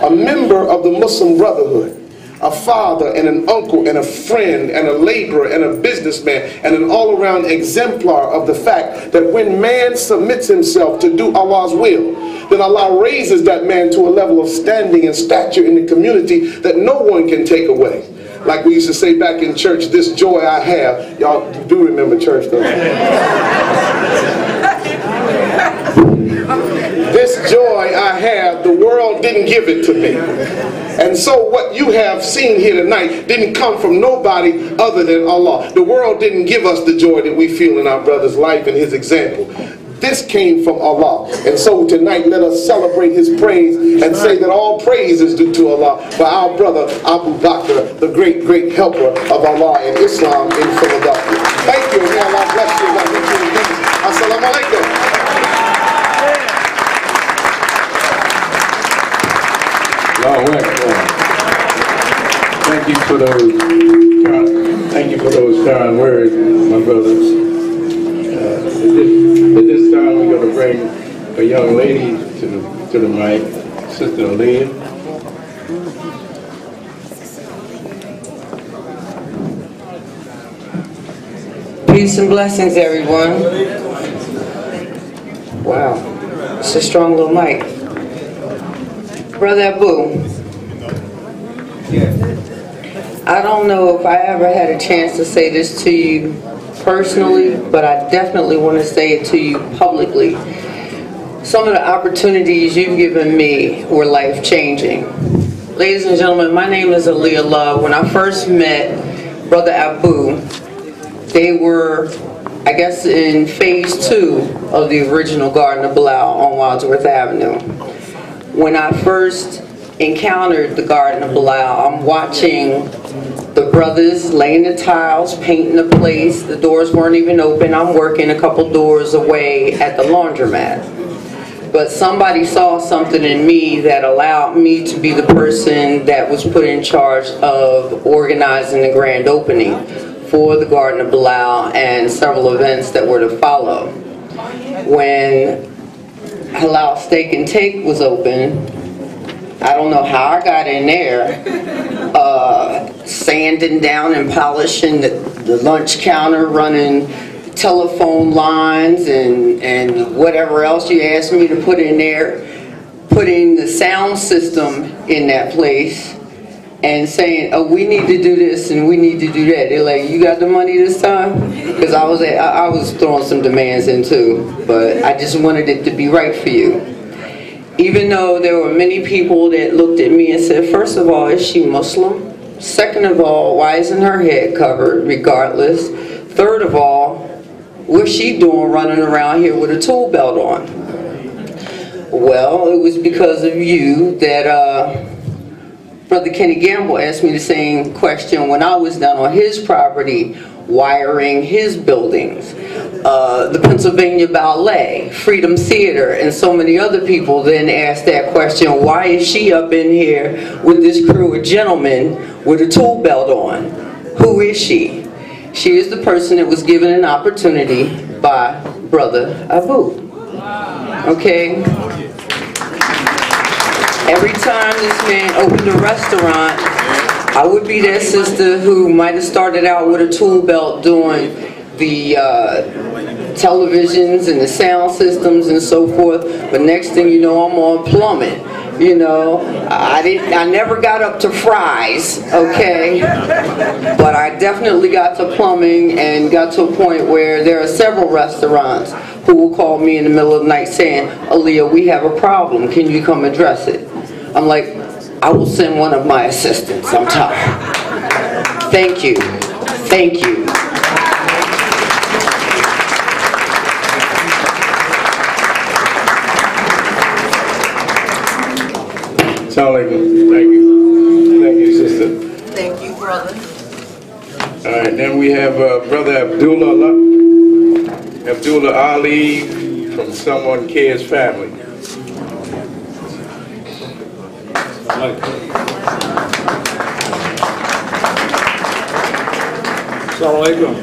a member of the Muslim Brotherhood, a father and an uncle and a friend and a laborer and a businessman and an all-around exemplar of the fact that when man submits himself to do Allah's will, then Allah raises that man to a level of standing and stature in the community that no one can take away. Like we used to say back in church, this joy I have. Y'all do remember church, don't you? This joy I have, the world didn't give it to me. And so what you have seen here tonight didn't come from nobody other than Allah. The world didn't give us the joy that we feel in our brother's life and his example. This came from Allah. And so tonight, let us celebrate his praise and say that all praise is due to Allah for our brother Abu Bakr, the great, great helper of Allah in Islam in Philadelphia. Thank you. May Allah bless you. God bless you. Assalamu alaikum. Thank you for those kind words, my brothers. At this time, we're going to bring a young lady to the mic, Sister Aaliyah. Peace and blessings, everyone. Wow, it's a strong little mic. Brother Abu, I don't know if I ever had a chance to say this to you personally, but I definitely want to say it to you publicly. Some of the opportunities you've given me were life-changing. Ladies and gentlemen, my name is Aaliyah Love. When I first met Brother Abu, they were, I guess, in phase 2 of the original Garden of Bilal on Wadsworth Avenue. When I first encountered the Garden of Bilal, I'm watching the brothers laying the tiles, painting the place. The doors weren't even open. I'm working a couple doors away at the laundromat. But somebody saw something in me that allowed me to be the person that was put in charge of organizing the grand opening for the Garden of Bilal and several events that were to follow. When Halal Steak and Take was open, I don't know how I got in there, sanding down and polishing the lunch counter, running telephone lines and whatever else you asked me to put in there, putting the sound system in that place and saying, oh, we need to do this and we need to do that. They're like, you got the money this time? Because I was throwing some demands in too, but I just wanted it to be right for you. Even though there were many people that looked at me and said, first of all, is she Muslim? Second of all, why isn't her head covered, regardless? Third of all, what's she doing running around here with a tool belt on? Well, it was because of you that Brother Kenny Gamble asked me the same question when I was down on his property, wiring his buildings. The Pennsylvania Ballet, Freedom Theater, and so many other people then asked that question, why is she up in here with this crew of gentlemen with a tool belt on? Who is she? She is the person that was given an opportunity by Brother Abu. Okay? Every time this man opened a restaurant, I would be that sister who might have started out with a tool belt doing the televisions and the sound systems and so forth, but next thing you know, I'm on plumbing. You know, I never got up to fries, okay, but I definitely got to plumbing and got to a point where there are several restaurants who will call me in the middle of the night saying, Aaliyah, we have a problem, can you come address it? I'm like, I will send one of my assistants, I'm tired. Thank you, thank you. Thank you, sister. Thank you, brother. All right, then we have Brother Abdullah Ali from Someone Cares family. Assalamu alaikum.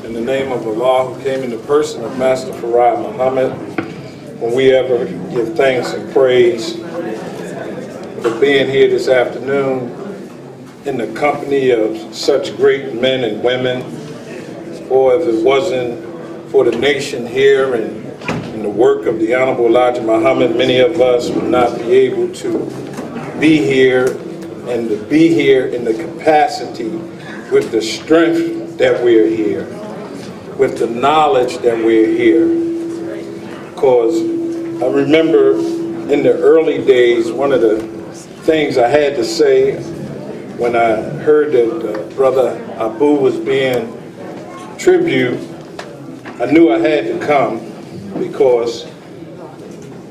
In the name of Allah, who came in the person of Master Farad Muhammad, when we ever give thanks and praise for being here this afternoon in the company of such great men and women, or if it wasn't for the nation here and the work of the Honorable Elijah Muhammad, many of us would not be able to be here and to be here in the capacity with the strength that we're here, with the knowledge that we're here. Because I remember in the early days, one of the things I had to say when I heard that Brother Abu was being tribute, I knew I had to come because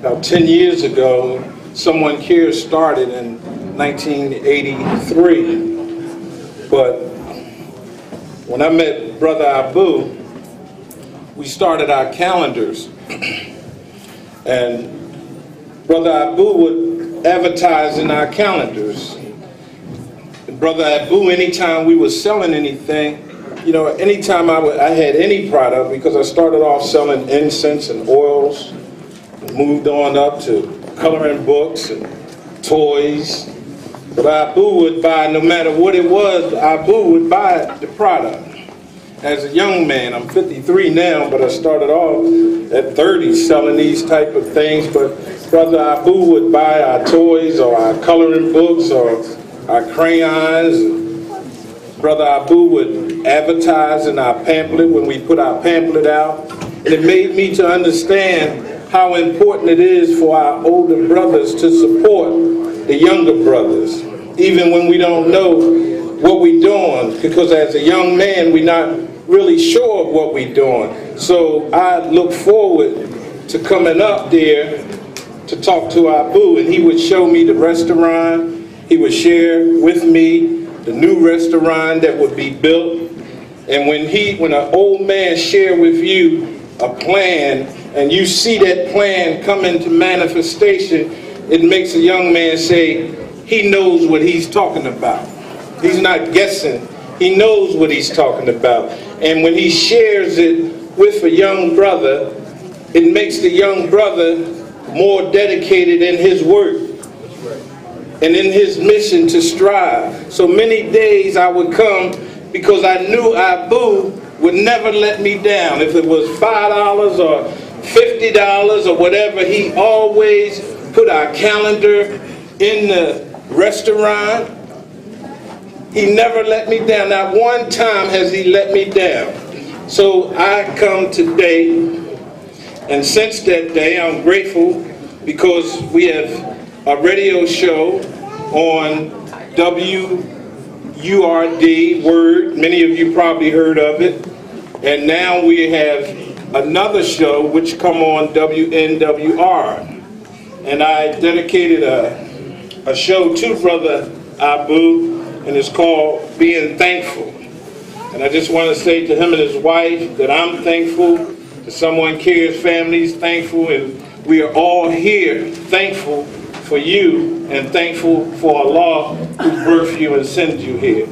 about 10 years ago, Someone Cares started in 1983. But when I met Brother Abu, we started our calendars. And Brother Abu would advertise in our calendars. And Brother Abu, anytime we were selling anything, you know, anytime I had any product, because I started off selling incense and oils, and moved on up to coloring books and toys. But Abu would buy, no matter what it was, Abu would buy the product. As a young man, I'm 53 now, but I started off at 30 selling these type of things. But Brother Abu would buy our toys or our coloring books or our crayons. Brother Abu would advertise in our pamphlet when we put our pamphlet out. And it made me to understand how important it is for our older brothers to support the younger brothers, even when we don't know what we're doing, because as a young man, we're not really sure of what we're doing. So I look forward to coming up there to talk to Abu, and he would show me the restaurant. He would share with me the new restaurant that would be built. And when an old man share with you a plan, and you see that plan come into manifestation, it makes a young man say, he knows what he's talking about. He's not guessing. He knows what he's talking about. And when he shares it with a young brother, it makes the young brother more dedicated in his work and in his mission to strive. So many days I would come because I knew Abu would never let me down. If it was $5 or $50 or whatever, he always put our calendar in the restaurant. He never let me down. Not one time has he let me down. So I come today, and since that day I'm grateful because we have a radio show on WURD, Word. Many of you probably heard of it. And now we have another show which come on WNWR. And I dedicated a show to Brother Abu, and it's called Being Thankful. And I just want to say to him and his wife that I'm thankful, that Someone Cares family is thankful, and we are all here thankful for you and thankful for Allah who birthed you and sent you here.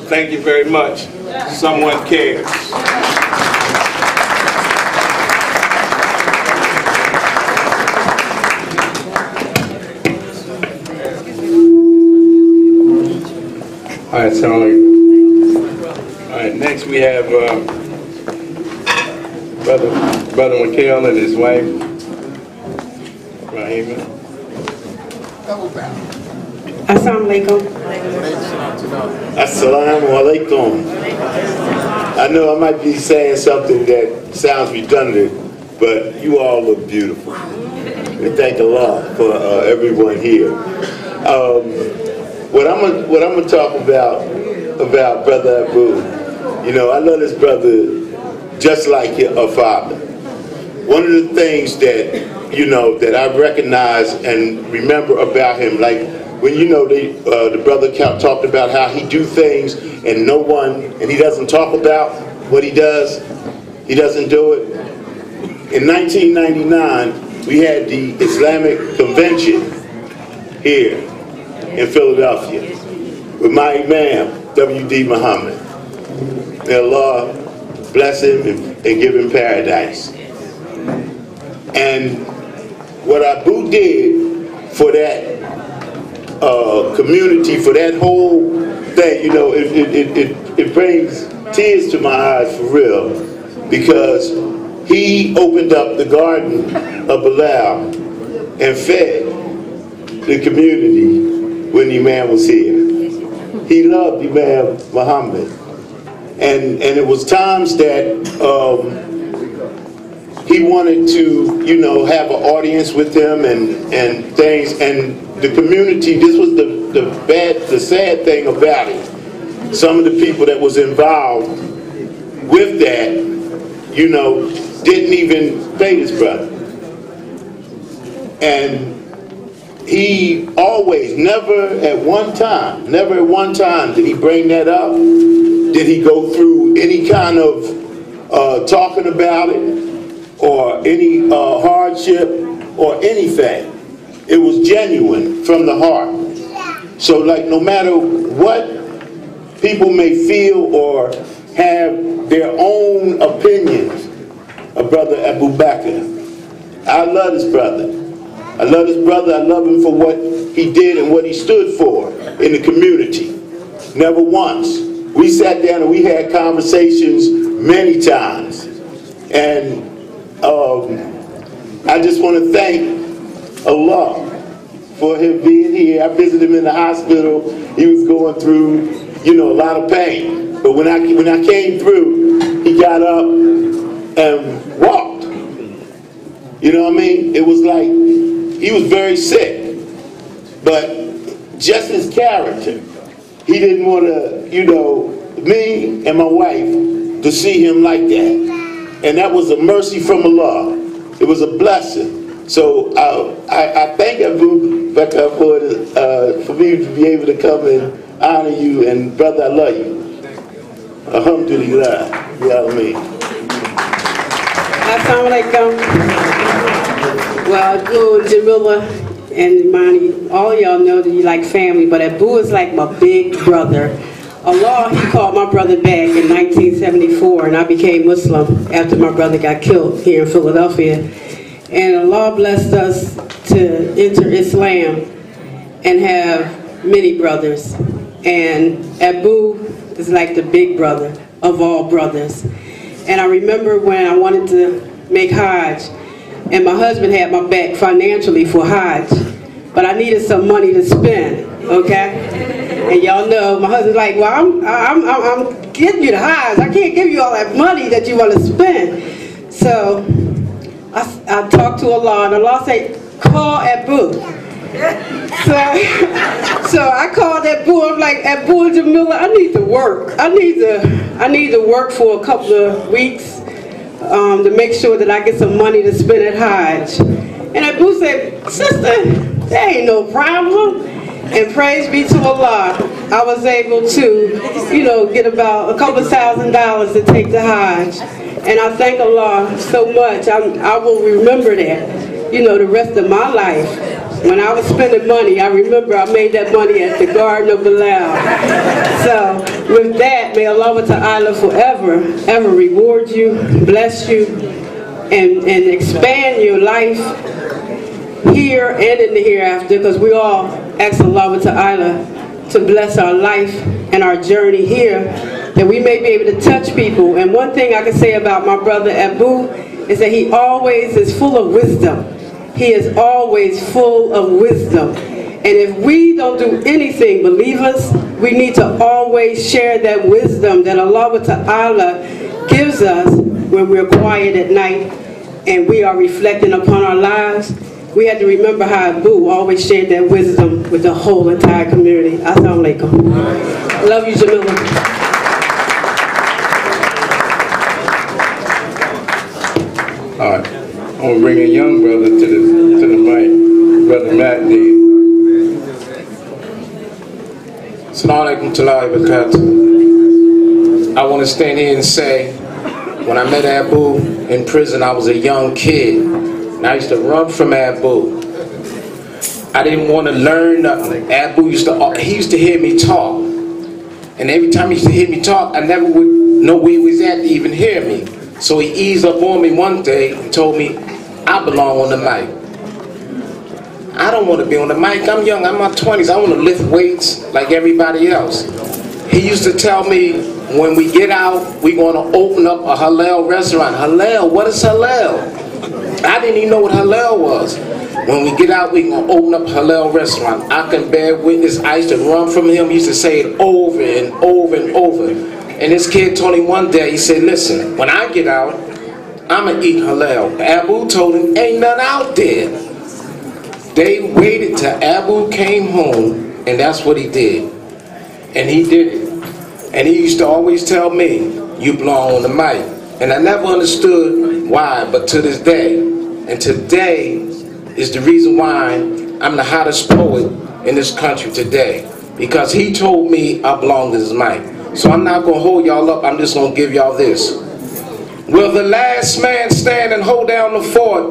Thank you very much. Someone Cares. All right, so all right, next we have Brother Mikhail and his wife, Rahima. Assalamu alaikum. Assalamu alaikum. I know I might be saying something that sounds redundant, but you all look beautiful. We thank Allah for everyone here. What I'm gonna talk about Brother Abu. You know, I love this brother just like a father. One of the things that, you know, that I recognize and remember about him, like when, you know, the brother talked about how he do things and he doesn't talk about what he does. He doesn't do it. In 1999, we had the Islamic Convention here in Philadelphia with my Imam, W.D. Muhammad. May Allah bless him and give him paradise. And what Abu did for that community, for that whole thing, you know, it brings tears to my eyes for real, because he opened up the Garden of Bilal and fed the community when Imam was here. He loved Imam Muhammad. And it was times that he wanted to, you know, have an audience with him and things. And the community, this was the sad thing about it. Some of the people that was involved with that, you know, didn't even pay his brother. And he always, never at one time did he bring that up. Did he go through any kind of talking about it or any hardship or anything? It was genuine from the heart. So like no matter what people may feel or have their own opinions of Brother Abu Bakr, I love this brother. I love this brother. I love him for what he did and what he stood for in the community. Never once. We sat down and we had conversations many times. And I just want to thank Allah for him being here. I visited him in the hospital. He was going through, you know, a lot of pain. But when I came through, he got up and walked. You know what I mean? It was like he was very sick. But just his character, he didn't want to, you know, me and my wife to see him like that. And that was a mercy from Allah. It was a blessing. So I thank Abu Bakr for me to be able to come and honor you. And brother, I love you. Alhamdulillah. Ya Ameen. Assalamu alaikum. Well, Abu, Jamila, and Imani, all y'all know that you like family, but Abu is like my big brother. Allah, he called my brother back in 1974, and I became Muslim after my brother got killed here in Philadelphia. And Allah blessed us to enter Islam and have many brothers. And Abu is like the big brother of all brothers. And I remember when I wanted to make Hajj, and my husband had my back financially for Hajj, but I needed some money to spend, okay? And y'all know, my husband's like, well, I'm getting you the Hajj. I can't give you all that money that you want to spend. So I talked to Allah, and Allah said, call Abu. So I called Abu. I'm like, Abu and Jamila, I need to work. I need to work for a couple of weeks to make sure that I get some money to spend at Hajj. And Abu said, sister, there ain't no problem. And praise be to Allah, I was able to, you know, get about a couple $1,000 to take to Hajj. And I thank Allah so much. I will remember that, you know, the rest of my life. When I was spending money, I remember I made that money at the Garden of Bilal. So with that, may Allah Ta'ala forever, ever reward you, bless you, and expand your life here and in the hereafter, because we all ask Allah Ta'ala to bless our life and our journey here, that we may be able to touch people. And one thing I can say about my brother Abu is that he always is full of wisdom. He is always full of wisdom. And if we don't do anything, believers, we need to always share that wisdom that Allah Ta'ala gives us when we're quiet at night and we are reflecting upon our lives. We have to remember how Abu always shared that wisdom with the whole entire community. Assalamu alaikum. I love you, Jamila. All right. I'm going to bring a young brother to the mic, Brother Matt D. Assalamu alaikum wa barakatuh. I want to stand here and say, when I met Abu in prison, I was a young kid. And I used to run from Abu. I didn't want to learn nothing. Abu used to hear me talk. And every time he used to hear me talk, I never would know where he was at to even hear me. So he eased up on me one day and told me, I belong on the mic. I don't want to be on the mic. I'm young, I'm in my 20s. I want to lift weights like everybody else. He used to tell me, when we get out, we're going to open up a halal restaurant. Halal, what is halal? I didn't even know what halal was. When we get out, we're going to open up a halal restaurant. I can bear witness, I used to run from him. He used to say it over and over and over. And this kid told him one day, he said, listen, when I get out, I'm going to eat halal. Abu told him, ain't none out there. They waited till Abu came home, and that's what he did. And he did it. And he used to always tell me, you belong on the mic. And I never understood why, but to this day. And today is the reason why I'm the hottest poet in this country today. Because he told me I belong to this mic. So I'm not going to hold y'all up, I'm just going to give y'all this. Will the last man stand and hold down the fort?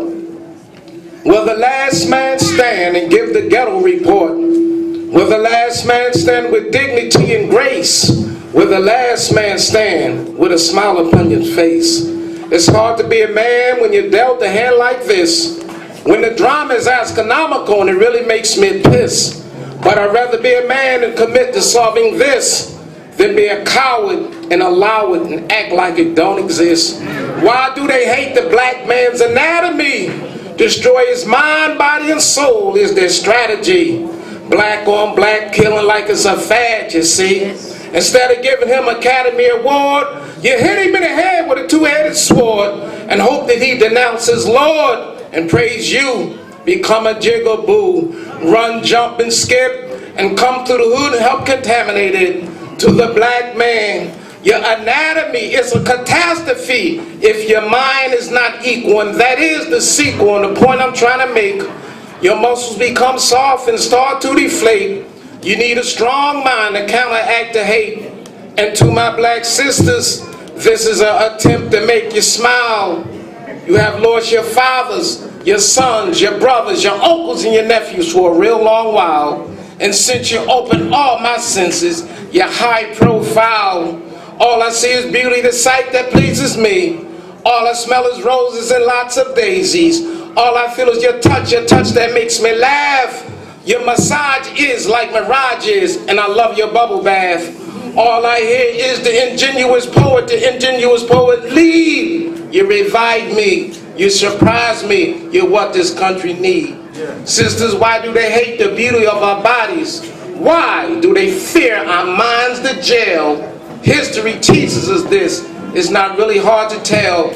Will the last man stand and give the ghetto report? Will the last man stand with dignity and grace? Will the last man stand with a smile upon your face? It's hard to be a man when you're dealt a hand like this. When the drama is astronomical and it really makes me piss. But I'd rather be a man and commit to solving this than be a coward and allow it and act like it don't exist. Why do they hate the black man's anatomy? Destroy his mind, body, and soul is their strategy. Black on black killing like it's a fad, you see. Instead of giving him Academy Award, you hit him in the head with a two-headed sword and hope that he denounces Lord and praise you. Become a jigaboo, run, jump, and skip, and come through the hood and help contaminate it. To the black man, your anatomy is a catastrophe if your mind is not equal, and that is the sequel and the point I'm trying to make. Your muscles become soft and start to deflate. You need a strong mind to counteract the hate. And to my black sisters, this is an attempt to make you smile. You have lost your fathers, your sons, your brothers, your uncles, and your nephews for a real long while. And since you opened all my senses, you're high profile. All I see is beauty, the sight that pleases me. All I smell is roses and lots of daisies. All I feel is your touch that makes me laugh. Your massage is like mirages, and I love your bubble bath. All I hear is the ingenuous poet lead. You revive me, you surprise me, you're what this country needs. Sisters, why do they hate the beauty of our bodies? Why do they fear our minds to jail? History teaches us this. It's not really hard to tell.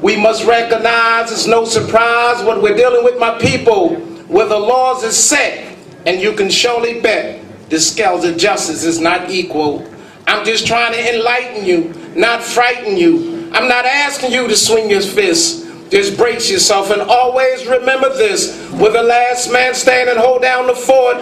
We must recognize it's no surprise what we're dealing with, my people, where the laws is set, and you can surely bet the scales of justice is not equal. I'm just trying to enlighten you, not frighten you. I'm not asking you to swing your fists. Just brace yourself and always remember this. Will the last man stand and hold down the fort?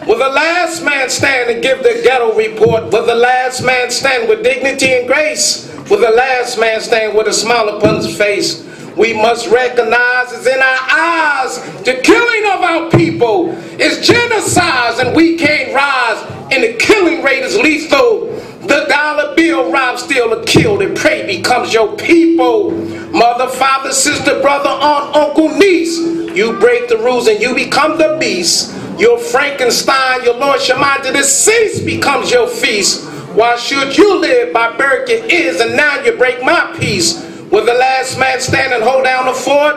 Will the last man stand and give the ghetto report? Will the last man stand with dignity and grace? Will the last man stand with a smile upon his face? We must recognize it's in our eyes. The killing of our people is genocide, and we can't rise. And the killing rate is lethal. The dollar bill robs, steal, or kill, and prey becomes your people. Mother, father, sister, brother, aunt, uncle, niece. You break the rules and you become the beast. Your Frankenstein, your Lord Shaman to deceased becomes your feast. Why should you live by birth your is, and now you break my peace? Will the last man stand and hold down the fort?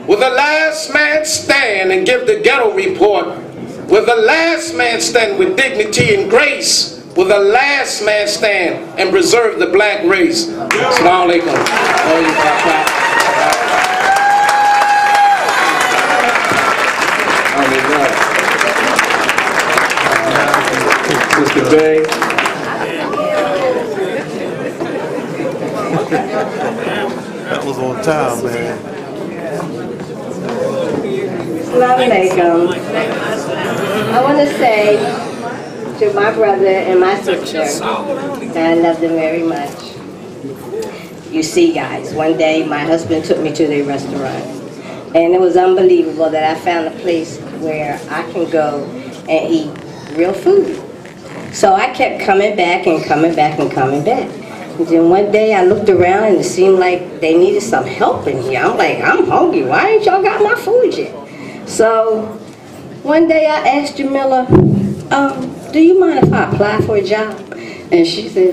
Will the last man stand and give the ghetto report? Will the last man stand with dignity and grace? Will the last man stand and preserve the black race? Assalamu alaikum. Sister Bay. That was on time, man. Assalamu alaikum. I want to say to my brother and my sister that I love them very much. You see, guys, one day my husband took me to their restaurant, and it was unbelievable that I found a place where I can go and eat real food. So I kept coming back and coming back and coming back. And then one day I looked around and it seemed like they needed some help in here. I'm like, I'm hungry. Why ain't y'all got my food yet? So one day I asked Jamila, do you mind if I apply for a job? And she said,